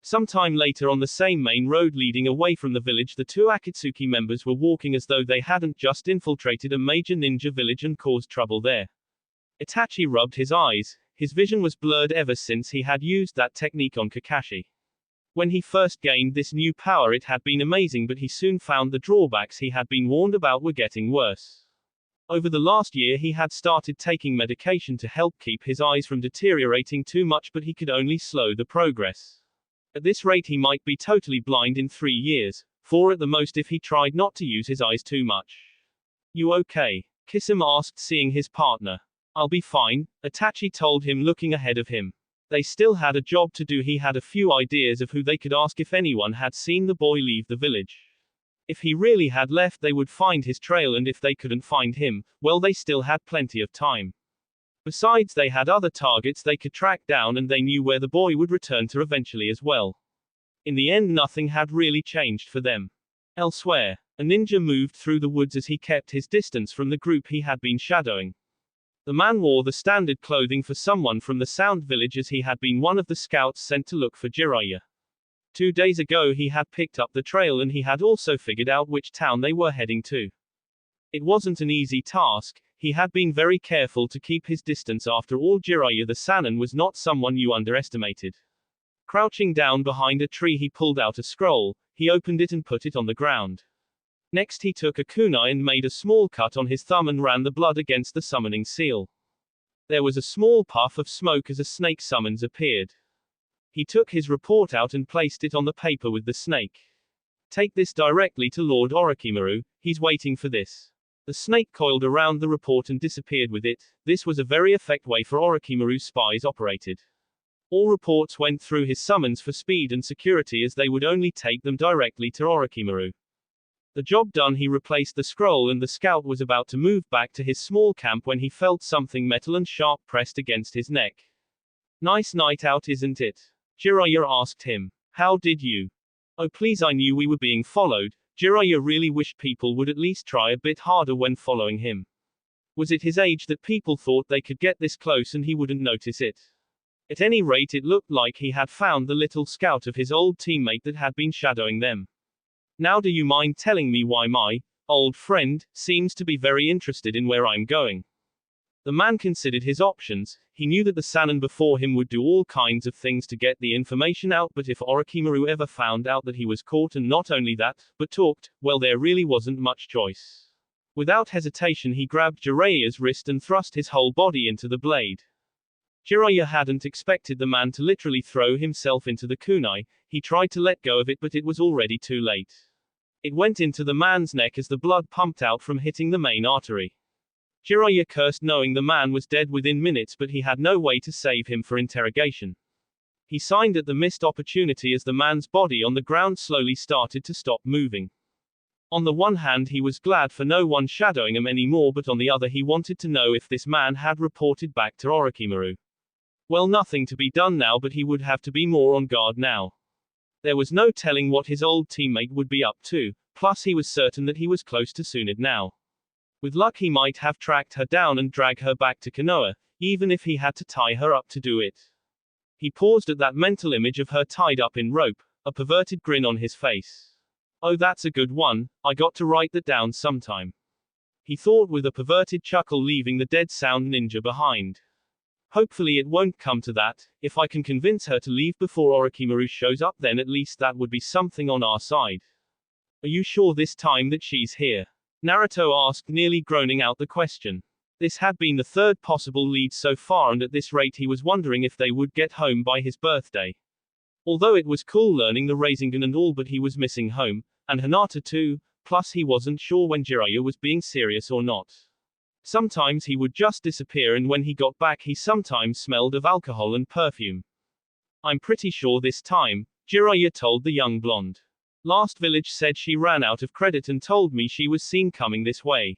Sometime later, on the same main road leading away from the village, the two Akatsuki members were walking as though they hadn't just infiltrated a major ninja village and caused trouble there. Itachi rubbed his eyes. His vision was blurred ever since he had used that technique on Kakashi. When he first gained this new power, it had been amazing, but he soon found the drawbacks he had been warned about were getting worse. Over the last year, he had started taking medication to help keep his eyes from deteriorating too much, but he could only slow the progress. At this rate, he might be totally blind in 3 years, 4 at the most if he tried not to use his eyes too much. You okay? Kisame asked, seeing his partner. I'll be fine, Itachi told him, looking ahead of him. They still had a job to do. He had a few ideas of who they could ask if anyone had seen the boy leave the village. If he really had left, they would find his trail, and if they couldn't find him, well, they still had plenty of time. Besides, they had other targets they could track down, and they knew where the boy would return to eventually as well. In the end, nothing had really changed for them. Elsewhere, A ninja moved through the woods as he kept his distance from the group he had been shadowing. The man wore the standard clothing for someone from the Sound Village as he had been one of the scouts sent to look for Jiraiya. 2 days ago he had picked up the trail and he had also figured out which town they were heading to. It wasn't an easy task, he had been very careful to keep his distance. After all, Jiraiya the Sannin was not someone you underestimated. Crouching down behind a tree he pulled out a scroll, he opened it and put it on the ground. Next he took a kunai and made a small cut on his thumb and ran the blood against the summoning seal. There was a small puff of smoke as a snake summons appeared. He took his report out and placed it on the paper with the snake. Take this directly to Lord Orochimaru, he's waiting for this. The snake coiled around the report and disappeared with it. This was a very effective way for Orochimaru's spies operated. All reports went through his summons for speed and security as they would only take them directly to Orochimaru. The job done, he replaced the scroll and the scout was about to move back to his small camp when he felt something metal and sharp pressed against his neck. Nice night out, isn't it? Jiraiya asked him. How did you? Oh please, I knew we were being followed. Jiraiya really wished people would at least try a bit harder when following him. Was it his age that people thought they could get this close and he wouldn't notice it? At any rate, it looked like he had found the little scout of his old teammate that had been shadowing them. Now do you mind telling me why my old friend seems to be very interested in where I'm going? The man considered his options. He knew that the Sannin before him would do all kinds of things to get the information out, but if Orochimaru ever found out that he was caught and not only that, but talked, well, there really wasn't much choice. Without hesitation he grabbed Jiraiya's wrist and thrust his whole body into the blade. Jiraiya hadn't expected the man to literally throw himself into the kunai. He tried to let go of it, but it was already too late. It went into the man's neck as the blood pumped out from hitting the main artery. Jiraiya cursed knowing the man was dead within minutes, but he had no way to save him for interrogation. He signed at the missed opportunity as the man's body on the ground slowly started to stop moving. On the one hand he was glad for no one shadowing him anymore, but on the other he wanted to know if this man had reported back to Orochimaru. Well, nothing to be done now, but he would have to be more on guard now. There was no telling what his old teammate would be up to, plus he was certain that he was close to Tsunade now. With luck he might have tracked her down and dragged her back to Konoha, even if he had to tie her up to do it. He paused at that mental image of her tied up in rope, a perverted grin on his face. Oh, that's a good one, I got to write that down sometime. He thought with a perverted chuckle, leaving the dead Sound Ninja behind. Hopefully it won't come to that. If I can convince her to leave before Orochimaru shows up, then at least that would be something on our side. Are you sure this time that she's here? Naruto asked, nearly groaning out the question. This had been the third possible lead so far, and at this rate he was wondering if they would get home by his birthday. Although it was cool learning the Rasengan and all, but he was missing home, and Hinata too, plus he wasn't sure when Jiraiya was being serious or not. Sometimes he would just disappear, and when he got back he sometimes smelled of alcohol and perfume. I'm pretty sure this time, Jiraiya told the young blonde. Last village said she ran out of credit and told me she was seen coming this way.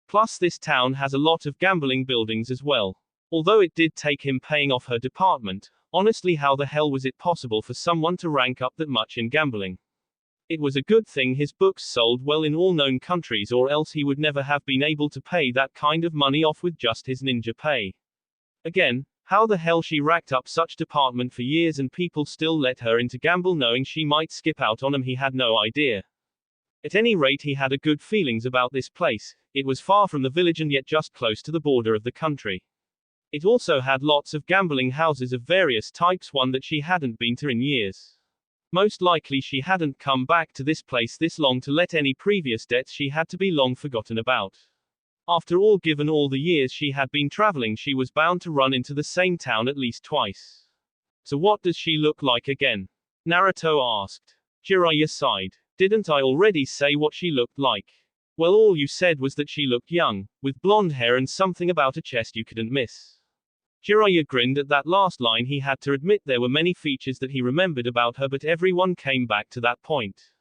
Plus this town has a lot of gambling buildings as well. Although it did take him paying off her department, honestly how the hell was it possible for someone to rank up that much in gambling? It was a good thing his books sold well in all known countries, or else he would never have been able to pay that kind of money off with just his ninja pay. Again, how the hell she racked up such department for years and people still let her into gamble knowing she might skip out on him, he had no idea. At any rate he had a good feelings about this place. It was far from the village and yet just close to the border of the country. It also had lots of gambling houses of various types, one that she hadn't been to in years. Most likely she hadn't come back to this place this long to let any previous debts she had to be long forgotten about. After all, given all the years she had been traveling, she was bound to run into the same town at least twice. So what does she look like again? Naruto asked. Jiraiya sighed. Didn't I already say what she looked like? Well, all you said was that she looked young, with blonde hair and something about a chest you couldn't miss. Jiraiya grinned at that last line. He had to admit there were many features that he remembered about her, but everyone came back to that point.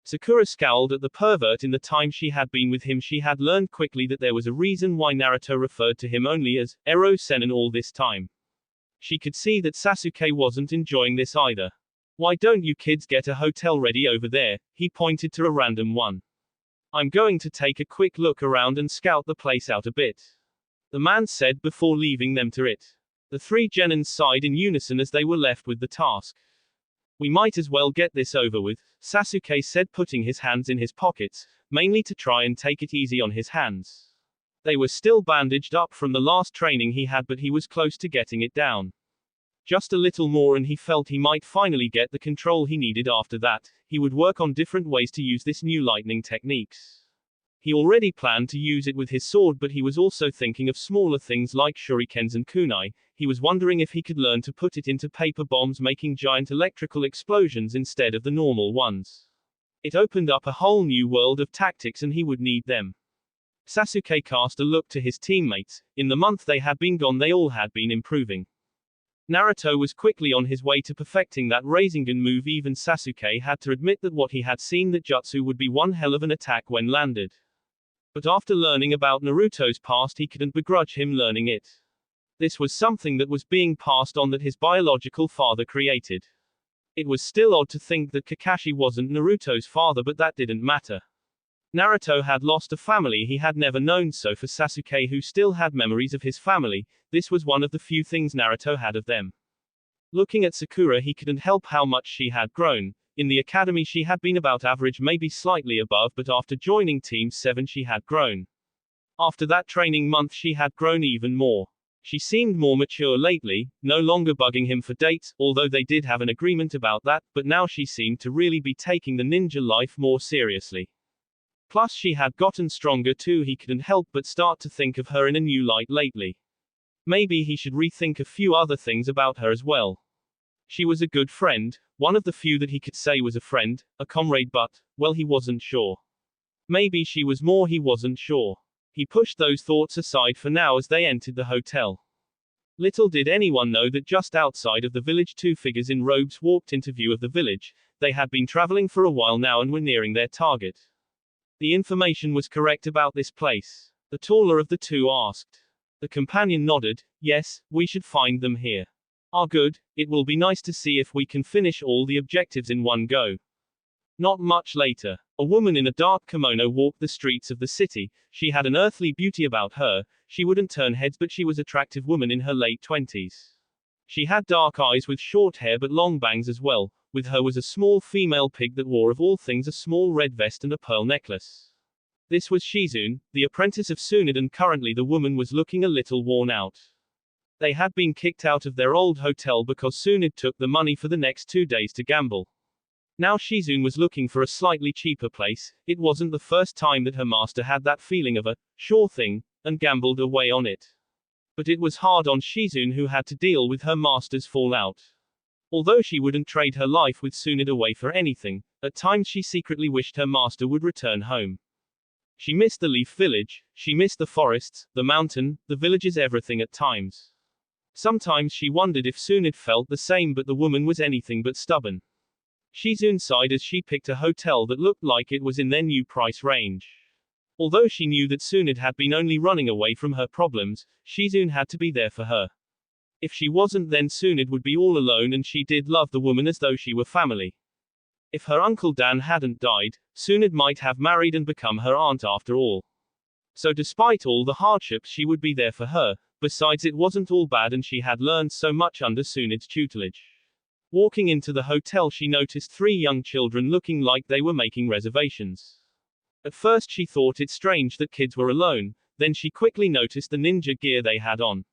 Sakura scowled at the pervert. In the time she had been with him, she had learned quickly that there was a reason why Naruto referred to him only as Ero-Sennin all this time. She could see that Sasuke wasn't enjoying this either. Why don't you kids get a hotel ready over there? He pointed to a random one. I'm going to take a quick look around and scout the place out a bit, the man said before leaving them to it. The three genins sighed in unison as they were left with the task. We might as well get this over with, Sasuke said, putting his hands in his pockets, mainly to try and take it easy on his hands. They were still bandaged up from the last training he had, but he was close to getting it down. Just a little more and he felt he might finally get the control he needed. After that, he would work on different ways to use this new lightning techniques. He already planned to use it with his sword, but he was also thinking of smaller things like shurikens and kunai. He was wondering if he could learn to put it into paper bombs, making giant electrical explosions instead of the normal ones. It opened up a whole new world of tactics and he would need them. Sasuke cast a look to his teammates. In the month they had been gone, they all had been improving. Naruto was quickly on his way to perfecting that Rasengan move. Even Sasuke had to admit that what he had seen, that jutsu would be one hell of an attack when landed. But after learning about Naruto's past, he couldn't begrudge him learning it. This was something that was being passed on, that his biological father created. It was still odd to think that Kakashi wasn't Naruto's father, but that didn't matter. Naruto had lost a family he had never known, so for Sasuke, who still had memories of his family, this was one of the few things Naruto had of them. Looking at Sakura, he couldn't help how much she had grown. In the academy she had been about average, maybe slightly above, but after joining Team 7 she had grown. After that training month she had grown even more. She seemed more mature lately, no longer bugging him for dates, although they did have an agreement about that, but now she seemed to really be taking the ninja life more seriously. Plus she had gotten stronger too. He couldn't help but start to think of her in a new light lately. Maybe he should rethink a few other things about her as well. She was a good friend, one of the few that he could say was a friend, a comrade, but, well, he wasn't sure. Maybe she was more, he wasn't sure. He pushed those thoughts aside for now as they entered the hotel. Little did anyone know that just outside of the village 2 figures in robes walked into view of the village. They had been traveling for a while now and were nearing their target. The information was correct about this place, the taller of the two asked. The companion nodded. Yes, we should find them here. Ah, good, it will be nice to see if we can finish all the objectives in one go. Not much later, a woman in a dark kimono walked the streets of the city. She had an earthly beauty about her. She wouldn't turn heads, but she was an attractive woman in her late 20s. She had dark eyes with short hair but long bangs as well. With her was a small female pig that wore, of all things, a small red vest and a pearl necklace. This was Shizune, the apprentice of Tsunade, and currently the woman was looking a little worn out. They had been kicked out of their old hotel because Tsunade took the money for the next 2 days to gamble. Now Shizune was looking for a slightly cheaper place. It wasn't the first time that her master had that feeling of a sure thing, and gambled away on it. But it was hard on Shizune, who had to deal with her master's fallout. Although she wouldn't trade her life with Tsunade away for anything, at times she secretly wished her master would return home. She missed the Leaf Village, she missed the forests, the mountain, the villages, everything at times. Sometimes she wondered if Tsunade felt the same, but the woman was anything but stubborn. Shizune sighed as she picked a hotel that looked like it was in their new price range. Although she knew that Tsunade had been only running away from her problems, Shizune had to be there for her. If she wasn't, then Tsunade would be all alone, and she did love the woman as though she were family. If her uncle Dan hadn't died, Tsunade might have married and become her aunt after all. So despite all the hardships, she would be there for her. Besides, it wasn't all bad and she had learned so much under Tsunade's tutelage. Walking into the hotel, she noticed 3 young children looking like they were making reservations. At first she thought it strange that kids were alone, then she quickly noticed the ninja gear they had on.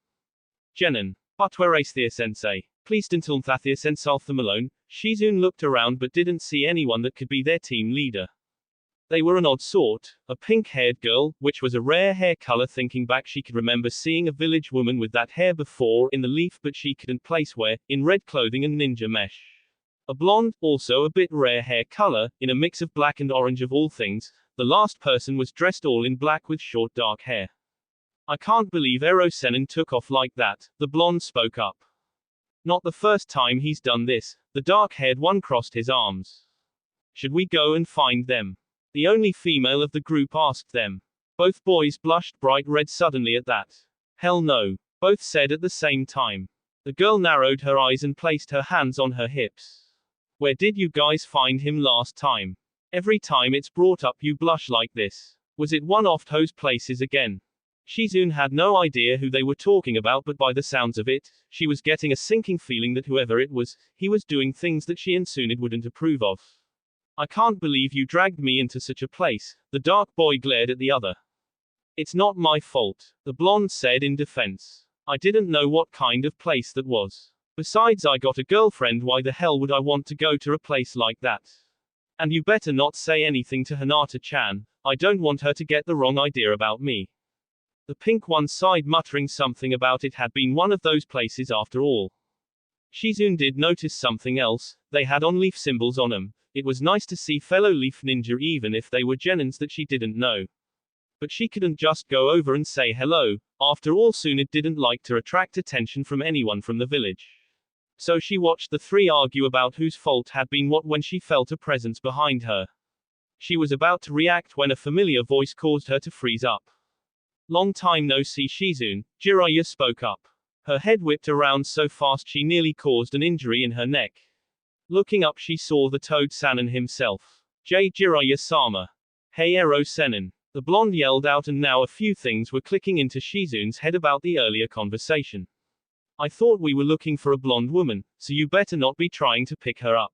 Genin. But where is the sensei? Please don't Thathia sensei them alone. Shizune looked around but didn't see anyone that could be their team leader. They were an odd sort, a pink-haired girl, which was a rare hair color. Thinking back, she could remember seeing a village woman with that hair before in the Leaf, but she couldn't place where, in red clothing and ninja mesh. A blonde, also a bit rare hair color, in a mix of black and orange of all things. The last person was dressed all in black with short dark hair. I can't believe Ero Sennin took off like that, the blonde spoke up. Not the first time he's done this, the dark-haired one crossed his arms. Should we go and find them? The only female of the group asked them. Both boys blushed bright red suddenly at that. Hell no, both said at the same time. The girl narrowed her eyes and placed her hands on her hips. Where did you guys find him last time? Every time it's brought up you blush like this. Was it one of those places again? Shizune had no idea who they were talking about, but by the sounds of it, she was getting a sinking feeling that whoever it was, he was doing things that she and Tsunade wouldn't approve of. I can't believe you dragged me into such a place, the dark boy glared at the other. It's not my fault, the blonde said in defense. I didn't know what kind of place that was. Besides, I got a girlfriend, why the hell would I want to go to a place like that? And you better not say anything to Hinata-chan, I don't want her to get the wrong idea about me. The pink one sighed, muttering something about it had been one of those places after all. Shizune did notice something else, they had on leaf symbols on them. It was nice to see fellow leaf ninja even if they were genins that she didn't know. But she couldn't just go over and say hello, after all Tsunade didn't like to attract attention from anyone from the village. So she watched the three argue about whose fault had been what when she felt a presence behind her. She was about to react when a familiar voice caused her to freeze up. Long time no see Shizune, Jiraiya spoke up. Her head whipped around so fast she nearly caused an injury in her neck. Looking up she saw the Toad Sannin himself. Jiraiya-sama. Hey Ero Sennin. The blonde yelled out, and now a few things were clicking into Shizune's head about the earlier conversation. I thought we were looking for a blonde woman, so you better not be trying to pick her up.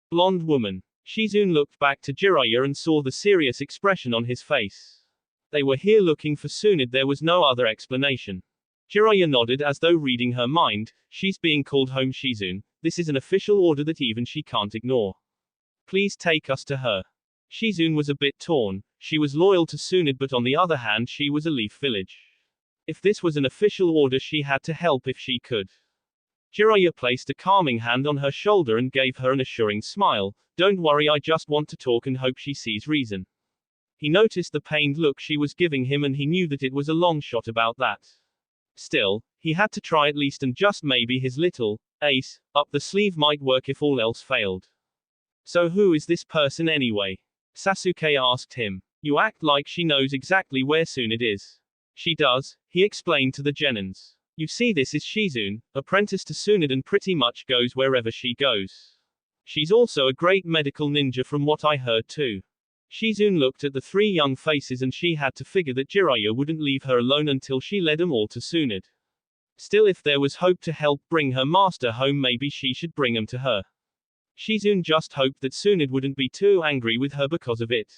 Blonde woman. Shizune looked back to Jiraiya and saw the serious expression on his face. They were here looking for Tsunade, there was no other explanation. Jiraiya nodded as though reading her mind. She's being called home, Shizune. This is an official order that even she can't ignore. Please take us to her. Shizune was a bit torn. She was loyal to Tsunade, but on the other hand she was a leaf village. If this was an official order she had to help if she could. Jiraiya placed a calming hand on her shoulder and gave her an assuring smile. Don't worry, I just want to talk and hope she sees reason. He noticed the pained look she was giving him and he knew that it was a long shot about that. Still, he had to try at least, and just maybe his little ace up the sleeve might work if all else failed. So who is this person anyway? Sasuke asked him. You act like she knows exactly where Tsunade is. She does, he explained to the genins. You see, this is Shizune, apprentice to Tsunade, and pretty much goes wherever she goes. She's also a great medical ninja from what I heard too. Shizune looked at the three young faces and she had to figure that Jiraiya wouldn't leave her alone until she led them all to Tsunade. Still, if there was hope to help bring her master home, maybe she should bring him to her. Shizune just hoped that Tsunade wouldn't be too angry with her because of it.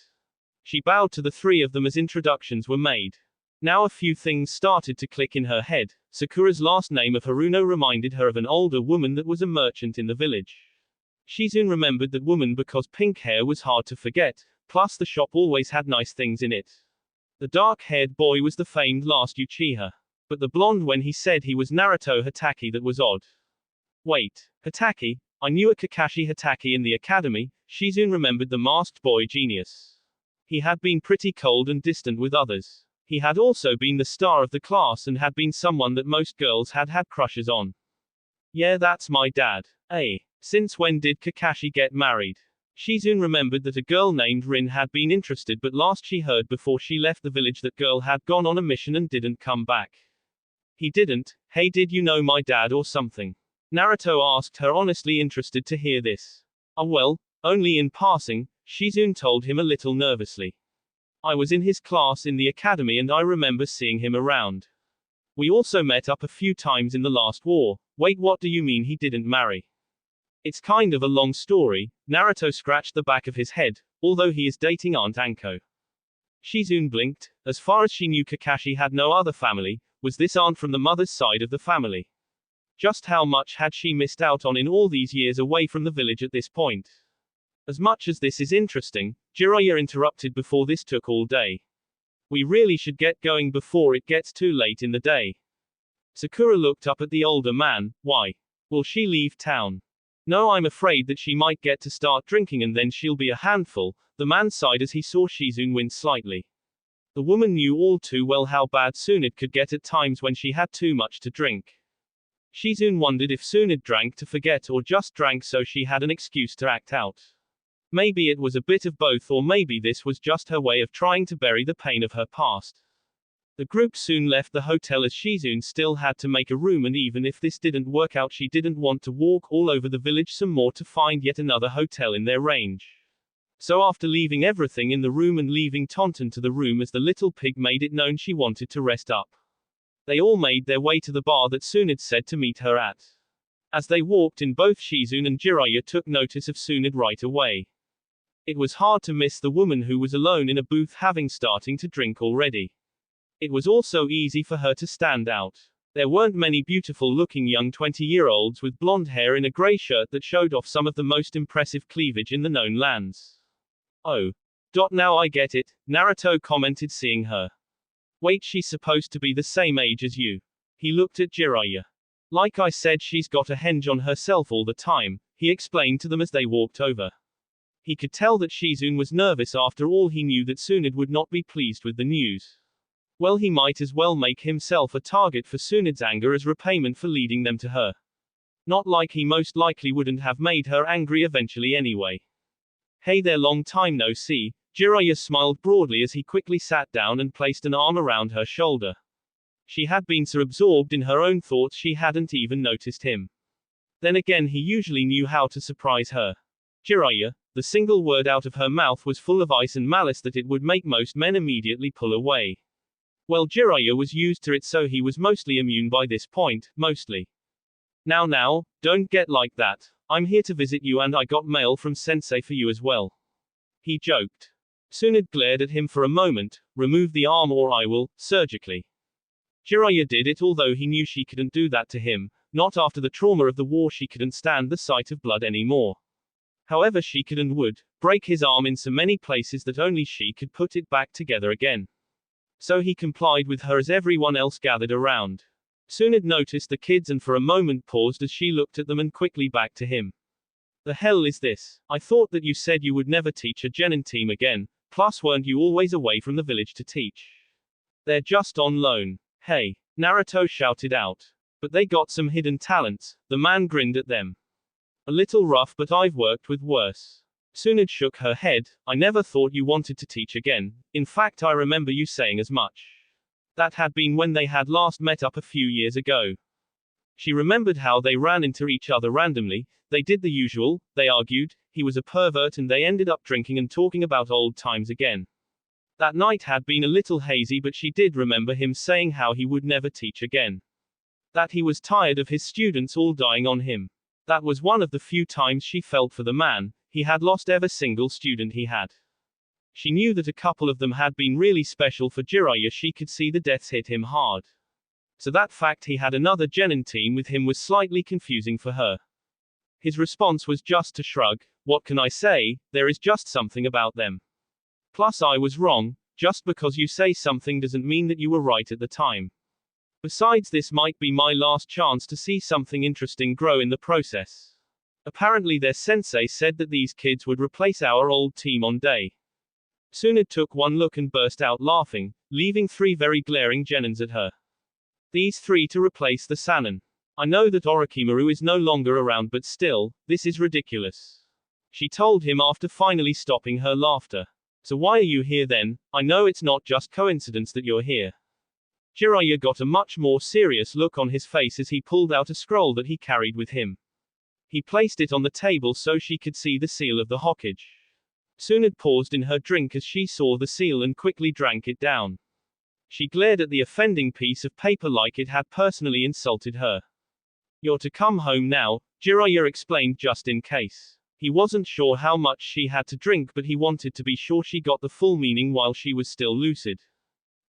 She bowed to the three of them as introductions were made. Now a few things started to click in her head. Sakura's last name of Haruno reminded her of an older woman that was a merchant in the village. Shizune remembered that woman because pink hair was hard to forget, plus the shop always had nice things in it. The dark-haired boy was the famed last Uchiha. But the blonde, when he said he was Naruto Hatake, that was odd. Wait, Hatake? I knew a Kakashi Hatake in the academy. Shizune remembered the masked boy genius. He had been pretty cold and distant with others. He had also been the star of the class and had been someone that most girls had had crushes on. Yeah, that's my dad. Since when did Kakashi get married? Shizune remembered that a girl named Rin had been interested, but last she heard before she left the village that girl had gone on a mission and didn't come back. He didn't. Hey, did you know my dad or something? Naruto asked her, honestly interested to hear this. Well, only in passing, Shizune told him a little nervously. I was in his class in the academy and I remember seeing him around. We also met up a few times in the last war. Wait, what do you mean he didn't marry? It's kind of a long story. Naruto scratched the back of his head, although he is dating Aunt Anko. Shizune blinked. As far as she knew, Kakashi had no other family. Was this aunt from the mother's side of the family? Just how much had she missed out on in all these years away from the village at this point? As much as this is interesting, Jiraiya interrupted before this took all day. We really should get going before it gets too late in the day. Sakura looked up at the older man. Why? Will she leave town? No, I'm afraid that she might get to start drinking and then she'll be a handful. The man sighed as he saw Shizune wince slightly. The woman knew all too well how bad Tsunade could get at times when she had too much to drink. Shizune wondered if Tsunade drank to forget or just drank so she had an excuse to act out. Maybe it was a bit of both, or maybe this was just her way of trying to bury the pain of her past. The group soon left the hotel as Shizune still had to make a room, and even if this didn't work out she didn't want to walk all over the village some more to find yet another hotel in their range. So after leaving everything in the room and leaving Tonton to the room as the little pig made it known she wanted to rest up, they all made their way to the bar that Tsunade said to meet her at. As they walked in, both Shizune and Jiraiya took notice of Tsunade right away. It was hard to miss the woman who was alone in a booth having starting to drink already. It was also easy for her to stand out. There weren't many beautiful-looking young 20-year-olds with blonde hair in a gray shirt that showed off some of the most impressive cleavage in the known lands. Oh. Now I get it, Naruto commented seeing her. Wait, she's supposed to be the same age as you. He looked at Jiraiya. Like I said, she's got a henge on herself all the time, he explained to them as they walked over. He could tell that Shizune was nervous. After all, he knew that Tsunade would not be pleased with the news. Well, he might as well make himself a target for Tsunade's anger as repayment for leading them to her. Not like he most likely wouldn't have made her angry eventually anyway. Hey there, long time no see. Jiraiya smiled broadly as he quickly sat down and placed an arm around her shoulder. She had been so absorbed in her own thoughts she hadn't even noticed him. Then again, he usually knew how to surprise her. Jiraiya, the single word out of her mouth was full of ice and malice that it would make most men immediately pull away. Well, Jiraiya was used to it, so he was mostly immune by this point, mostly. Now, don't get like that. I'm here to visit you and I got mail from Sensei for you as well. He joked. Tsunade glared at him for a moment. Remove the arm or I will, surgically. Jiraiya did it, although he knew she couldn't do that to him. Not after the trauma of the war. She couldn't stand the sight of blood anymore. However, she could and would break his arm in so many places that only she could put it back together again. So he complied with her as everyone else gathered around. Tsunade noticed the kids and for a moment paused as she looked at them and quickly back to him. The hell is this? I thought that you said you would never teach a genin team again, plus weren't you always away from the village to teach? They're just on loan. Hey, Naruto shouted out. But they got some hidden talents, the man grinned at them. A little rough, but I've worked with worse. Tsunade shook her head. I never thought you wanted to teach again. In fact, I remember you saying as much. That had been when they had last met up a few years ago. She remembered how they ran into each other randomly. They did the usual, they argued, he was a pervert, and they ended up drinking and talking about old times again. That night had been a little hazy, but she did remember him saying how he would never teach again. That he was tired of his students all dying on him. That was one of the few times she felt for the man. He had lost every single student he had. She knew that a couple of them had been really special for Jiraiya. She could see the deaths hit him hard. So that fact he had another genin team with him was slightly confusing for her. His response was just to shrug. What can I say? There is just something about them. Plus I was wrong. Just because you say something doesn't mean that you were right at the time. Besides, this might be my last chance to see something interesting grow in the process. Apparently their sensei said that these kids would replace our old team on day. Tsunade took one look and burst out laughing, leaving 3 very glaring genins at her. These 3 to replace the Sannin. I know that Orochimaru is no longer around, but still, this is ridiculous. She told him after finally stopping her laughter. So why are you here then? I know it's not just coincidence that you're here. Jiraiya got a much more serious look on his face as he pulled out a scroll that he carried with him. He placed it on the table so she could see the seal of the Hokage. Tsunade paused in her drink as she saw the seal and quickly drank it down. She glared at the offending piece of paper like it had personally insulted her. You're to come home now, Jiraiya explained just in case. He wasn't sure how much she had to drink, but he wanted to be sure she got the full meaning while she was still lucid.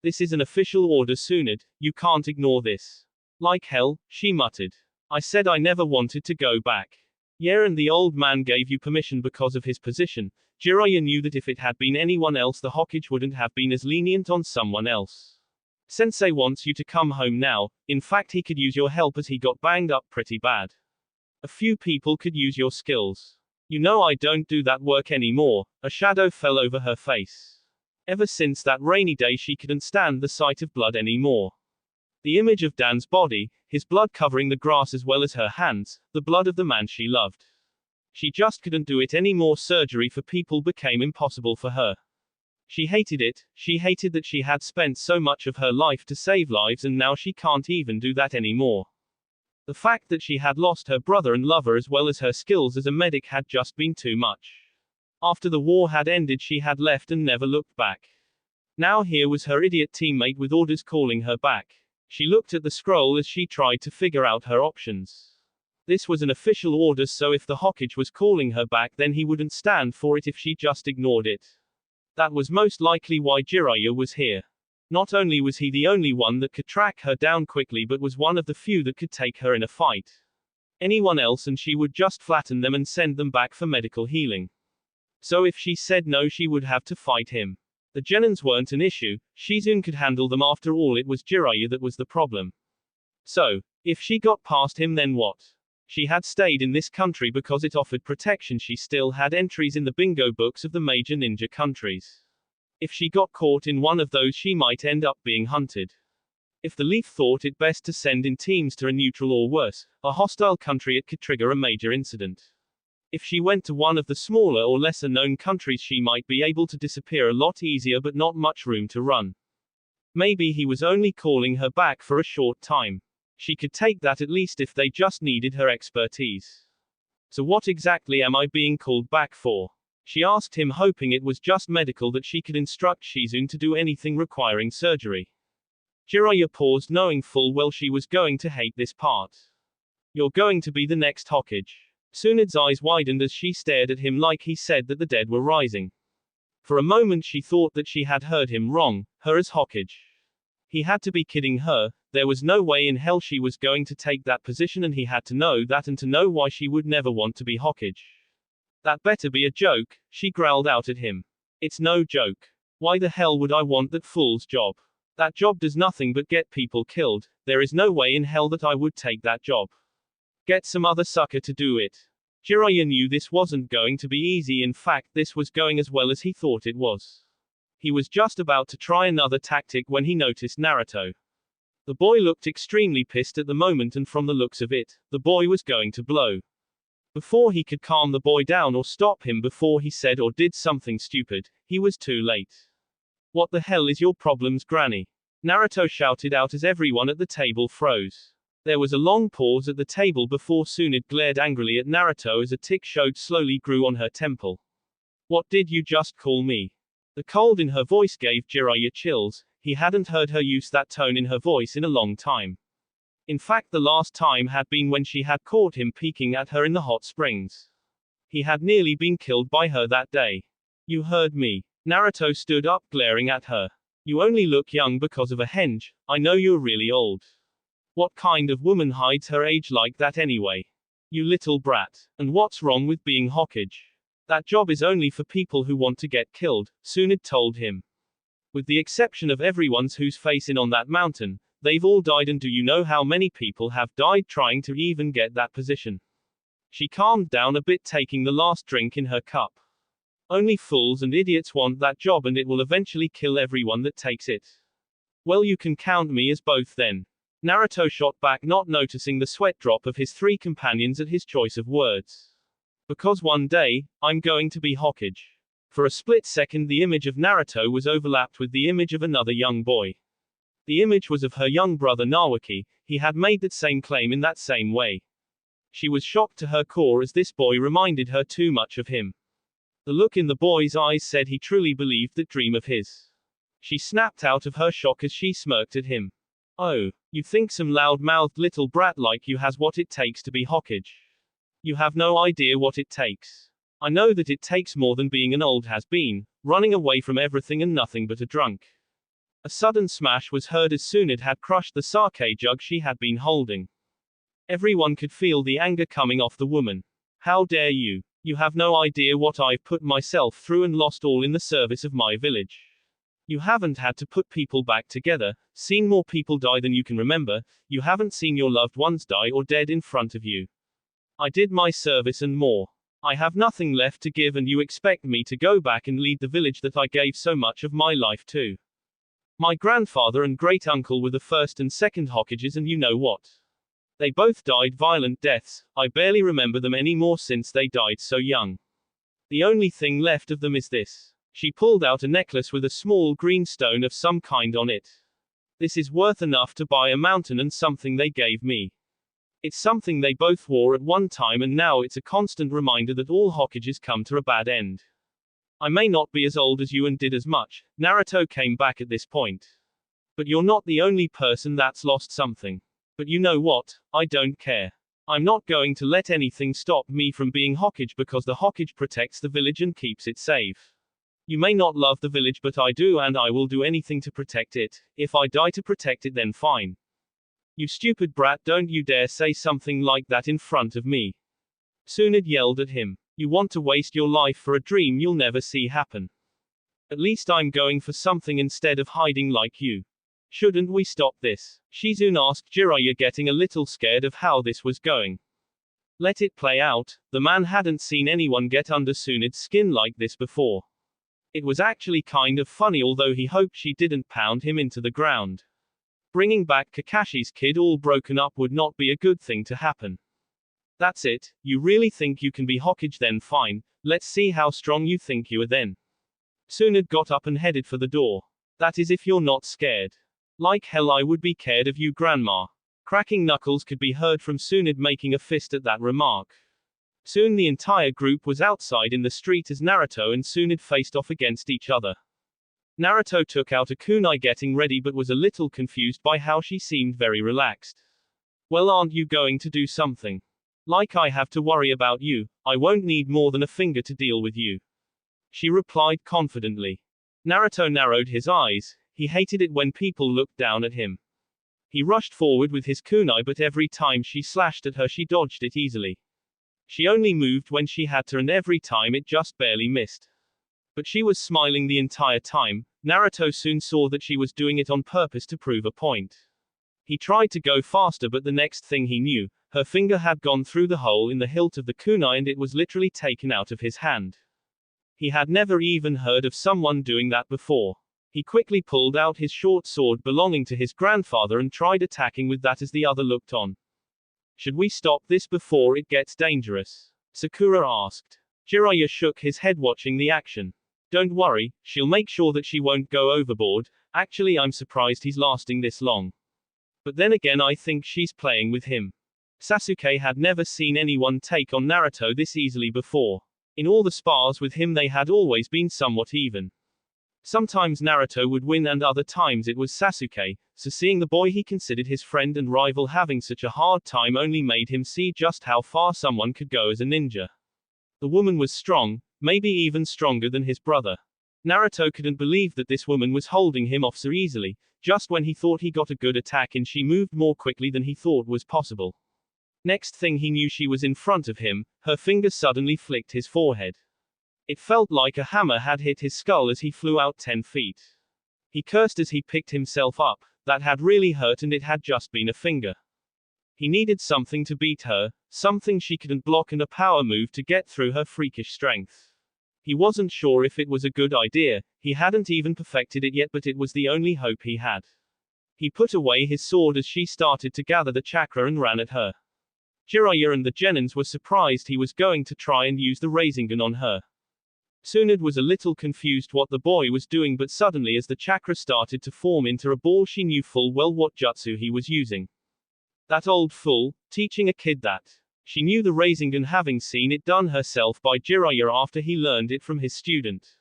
This is an official order, Tsunade. You can't ignore this. Like hell, she muttered. I said I never wanted to go back. Yeah, and the old man gave you permission because of his position. Jiraiya knew that if it had been anyone else, the Hokage wouldn't have been as lenient on someone else. Sensei wants you to come home now. In fact, he could use your help as he got banged up pretty bad. A few people could use your skills. You know I don't do that work anymore. A shadow fell over her face. Ever since that rainy day she couldn't stand the sight of blood anymore. The image of Dan's body, his blood covering the grass as well as her hands, the blood of the man she loved. She just couldn't do it anymore. Surgery for people became impossible for her. She hated it. She hated that she had spent so much of her life to save lives and now she can't even do that anymore. The fact that she had lost her brother and lover as well as her skills as a medic had just been too much. After the war had ended, she had left and never looked back. Now here was her idiot teammate with orders calling her back. She looked at the scroll as she tried to figure out her options. This was an official order, so if the Hokage was calling her back, then he wouldn't stand for it if she just ignored it. That was most likely why Jiraiya was here. Not only was he the only one that could track her down quickly, but was one of the few that could take her in a fight. Anyone else and she would just flatten them and send them back for medical healing. So if she said no, she would have to fight him. The Genins weren't an issue, Shizune could handle them. After all, it was Jiraiya that was the problem. So, if she got past him, then what? She had stayed in this country because it offered protection. She still had entries in the bingo books of the major ninja countries. If she got caught in one of those, she might end up being hunted. If the Leaf thought it best to send in teams to a neutral or worse, a hostile country, it could trigger a major incident. If she went to one of the smaller or lesser known countries, she might be able to disappear a lot easier, but not much room to run. Maybe he was only calling her back for a short time. She could take that, at least if they just needed her expertise. So what exactly am I being called back for? She asked him, hoping it was just medical, that she could instruct Shizune to do anything requiring surgery. Jiraiya paused, knowing full well she was going to hate this part. You're going to be the next Hokage. Tsunade's eyes widened as she stared at him like he said that the dead were rising. For a moment she thought that she had heard him wrong, her as Hokage. He had to be kidding her. There was no way in hell she was going to take that position, and he had to know that and to know why she would never want to be Hokage. That better be a joke, she growled out at him. It's no joke. Why the hell would I want that fool's job? That job does nothing but get people killed. There is no way in hell that I would take that job. Get some other sucker to do it. Jiraiya knew this wasn't going to be easy. In fact, this was going as well as he thought it was. He was just about to try another tactic when he noticed Naruto. The boy looked extremely pissed at the moment, and from the looks of it, the boy was going to blow. Before he could calm the boy down or stop him before he said or did something stupid, he was too late. What the hell is your problems, Granny? Naruto shouted out as everyone at the table froze. There was a long pause at the table before Tsunade glared angrily at Naruto as a tick showed slowly grew on her temple. What did you just call me? The cold in her voice gave Jiraiya chills. He hadn't heard her use that tone in her voice in a long time. In fact, the last time had been when she had caught him peeking at her in the hot springs. He had nearly been killed by her that day. You heard me. Naruto stood up, glaring at her. You only look young because of a henge. I know you're really old. What kind of woman hides her age like that anyway? You little brat. And what's wrong with being Hokage? That job is only for people who want to get killed, Tsunade told him. With the exception of everyone's who's facing on that mountain, they've all died, and do you know how many people have died trying to even get that position? She calmed down a bit, taking the last drink in her cup. Only fools and idiots want that job, and it will eventually kill everyone that takes it. Well, you can count me as both then. Naruto shot back, not noticing the sweat drop of his three companions at his choice of words. Because one day, I'm going to be Hokage. For a split second, the image of Naruto was overlapped with the image of another young boy. The image was of her young brother Nawaki. He had made that same claim in that same way. She was shocked to her core as this boy reminded her too much of him. The look in the boy's eyes said he truly believed that dream of his. She snapped out of her shock as she smirked at him. Oh, you think some loud-mouthed little brat like you has what it takes to be Hokage? You have no idea what it takes. I know that it takes more than being an old has-been, running away from everything and nothing but a drunk. A sudden smash was heard as Tsunade had crushed the sake jug she had been holding. Everyone could feel the anger coming off the woman. How dare you? You have no idea what I've put myself through and lost all in the service of my village. You haven't had to put people back together, seen more people die than you can remember, you haven't seen your loved ones die or dead in front of you. I did my service and more. I have nothing left to give, and you expect me to go back and lead the village that I gave so much of my life to. My grandfather and great-uncle were the first and second Hokages, and you know what? They both died violent deaths. I barely remember them anymore since they died so young. The only thing left of them is this. She pulled out a necklace with a small green stone of some kind on it. This is worth enough to buy a mountain, and something they gave me. It's something they both wore at one time, and now it's a constant reminder that all Hokages come to a bad end. I may not be as old as you and did as much. Naruto came back at this point. But you're not the only person that's lost something. But you know what? I don't care. I'm not going to let anything stop me from being Hokage because the Hokage protects the village and keeps it safe. You may not love the village, but I do, and I will do anything to protect it. If I die to protect it, then fine. You stupid brat, don't you dare say something like that in front of me. Tsunade yelled at him. You want to waste your life for a dream you'll never see happen. At least I'm going for something instead of hiding like you. Shouldn't we stop this? Shizune asked Jiraiya, getting a little scared of how this was going. Let it play out. The man hadn't seen anyone get under Tsunade's skin like this before. It was actually kind of funny, although he hoped she didn't pound him into the ground. Bringing back Kakashi's kid all broken up would not be a good thing to happen. That's it. You really think you can be Hokage? Then fine. Let's see how strong you think you are then. Tsunade got up and headed for the door. That is if you're not scared. Like hell I would be scared of you, grandma. Cracking knuckles could be heard from Tsunade, making a fist at that remark. Soon the entire group was outside in the street as Naruto and Tsunade faced off against each other. Naruto took out a kunai getting ready, but was a little confused by how she seemed very relaxed. Well, aren't you going to do something? Like I have to worry about you? I won't need more than a finger to deal with you. She replied confidently. Naruto narrowed his eyes. He hated it when people looked down at him. He rushed forward with his kunai, but every time she slashed at her she dodged it easily. She only moved when she had to, and every time it just barely missed. But she was smiling the entire time. Naruto soon saw that she was doing it on purpose to prove a point. He tried to go faster, but the next thing he knew, her finger had gone through the hole in the hilt of the kunai and it was literally taken out of his hand. He had never even heard of someone doing that before. He quickly pulled out his short sword belonging to his grandfather and tried attacking with that as the other looked on. Should we stop this before it gets dangerous? Sakura asked. Jiraiya shook his head watching the action. Don't worry, she'll make sure that she won't go overboard. Actually, I'm surprised he's lasting this long. But then again, I think she's playing with him. Sasuke had never seen anyone take on Naruto this easily before. In all the spars with him they had always been somewhat even. Sometimes Naruto would win and other times it was Sasuke, so seeing the boy he considered his friend and rival having such a hard time only made him see just how far someone could go as a ninja. The woman was strong, maybe even stronger than his brother. Naruto couldn't believe that this woman was holding him off so easily. Just when he thought he got a good attack in, she moved more quickly than he thought was possible. Next thing he knew, she was in front of him. Her finger suddenly flicked his forehead. It felt like a hammer had hit his skull as he flew out 10 feet. He cursed as he picked himself up. That had really hurt, and it had just been a finger. He needed something to beat her, something she couldn't block, and a power move to get through her freakish strength. He wasn't sure if it was a good idea. He hadn't even perfected it yet, but it was the only hope he had. He put away his sword as she started to gather the chakra and ran at her. Jiraiya and the Genins were surprised he was going to try and use the Rasengan on her. Tsunade was a little confused what the boy was doing, but suddenly as the chakra started to form into a ball, she knew full well what jutsu he was using. That old fool, teaching a kid that. She knew the Rasengan, having seen it done herself by Jiraiya after he learned it from his student.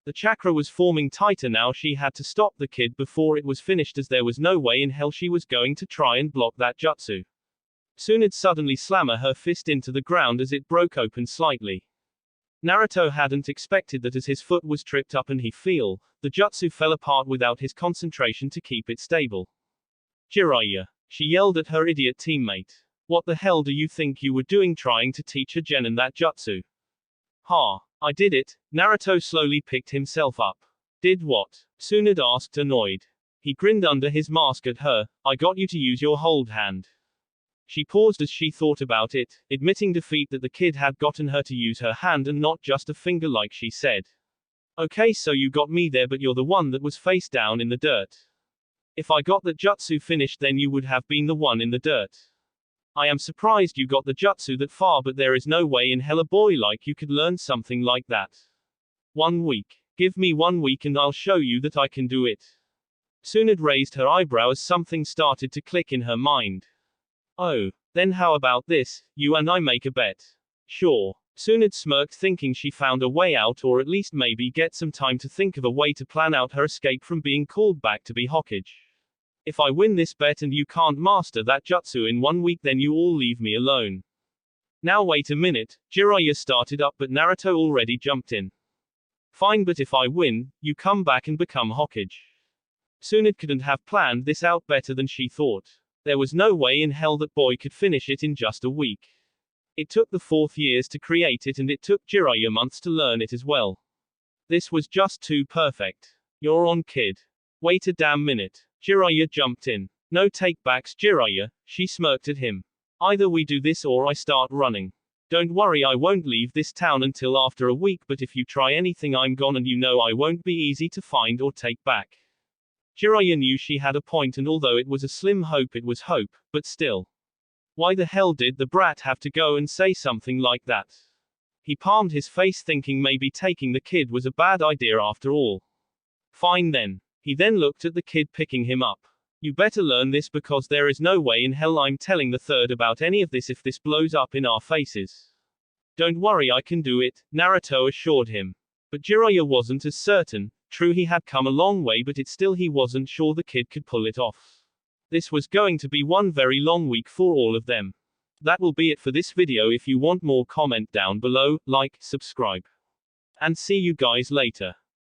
The chakra was forming tighter now. She had to stop the kid before it was finished, as there was no way in hell she was going to try and block that jutsu. Tsunade suddenly slammed her fist into the ground as it broke open slightly. Naruto hadn't expected that, as his foot was tripped up and he fell, the jutsu fell apart without his concentration to keep it stable. Jiraiya. She yelled at her idiot teammate. What the hell do you think you were doing trying to teach a genin that jutsu? Ha. I did it. Naruto slowly picked himself up. Did what? Tsunade asked, annoyed. He grinned under his mask at her. I got you to use your hold hand. She paused as she thought about it, admitting defeat that the kid had gotten her to use her hand and not just a finger like she said. Okay, so you got me there, but you're the one that was face down in the dirt. If I got the jutsu finished, then you would have been the one in the dirt. I am surprised you got the jutsu that far, but there is no way in hell a boy like you could learn something like that. 1 week. Give me 1 week and I'll show you that I can do it. Tsunade raised her eyebrow as something started to click in her mind. Oh, then how about this, you and I make a bet? Sure. Tsunade smirked, thinking she found a way out, or at least maybe get some time to think of a way to plan out her escape from being called back to be Hokage. If I win this bet and you can't master that jutsu in 1 week, then you all leave me alone. Now wait a minute, Jiraiya started up, but Naruto already jumped in. Fine, but if I win, you come back and become Hokage. Tsunade couldn't have planned this out better than she thought. There was no way in hell that boy could finish it in just a week. It took the 4th years to create it, and it took Jiraiya months to learn it as well. This was just too perfect. You're on, kid. Wait a damn minute. Jiraiya jumped in. No takebacks, Jiraiya, she smirked at him. Either we do this or I start running. Don't worry, I won't leave this town until after a week, but if you try anything, I'm gone, and you know I won't be easy to find or take back. Jiraiya knew she had a point, and although it was a slim hope, it was hope, but still. Why the hell did the brat have to go and say something like that? He palmed his face, thinking maybe taking the kid was a bad idea after all. Fine then. He then looked at the kid picking him up. You better learn this, because there is no way in hell I'm telling the third about any of this if this blows up in our faces. Don't worry, I can do it, Naruto assured him. But Jiraiya wasn't as certain. True, he had come a long way, but he wasn't sure the kid could pull it off. This was going to be one very long week for all of them. That will be it for this video. If you want more, comment down below, like, subscribe. And see you guys later.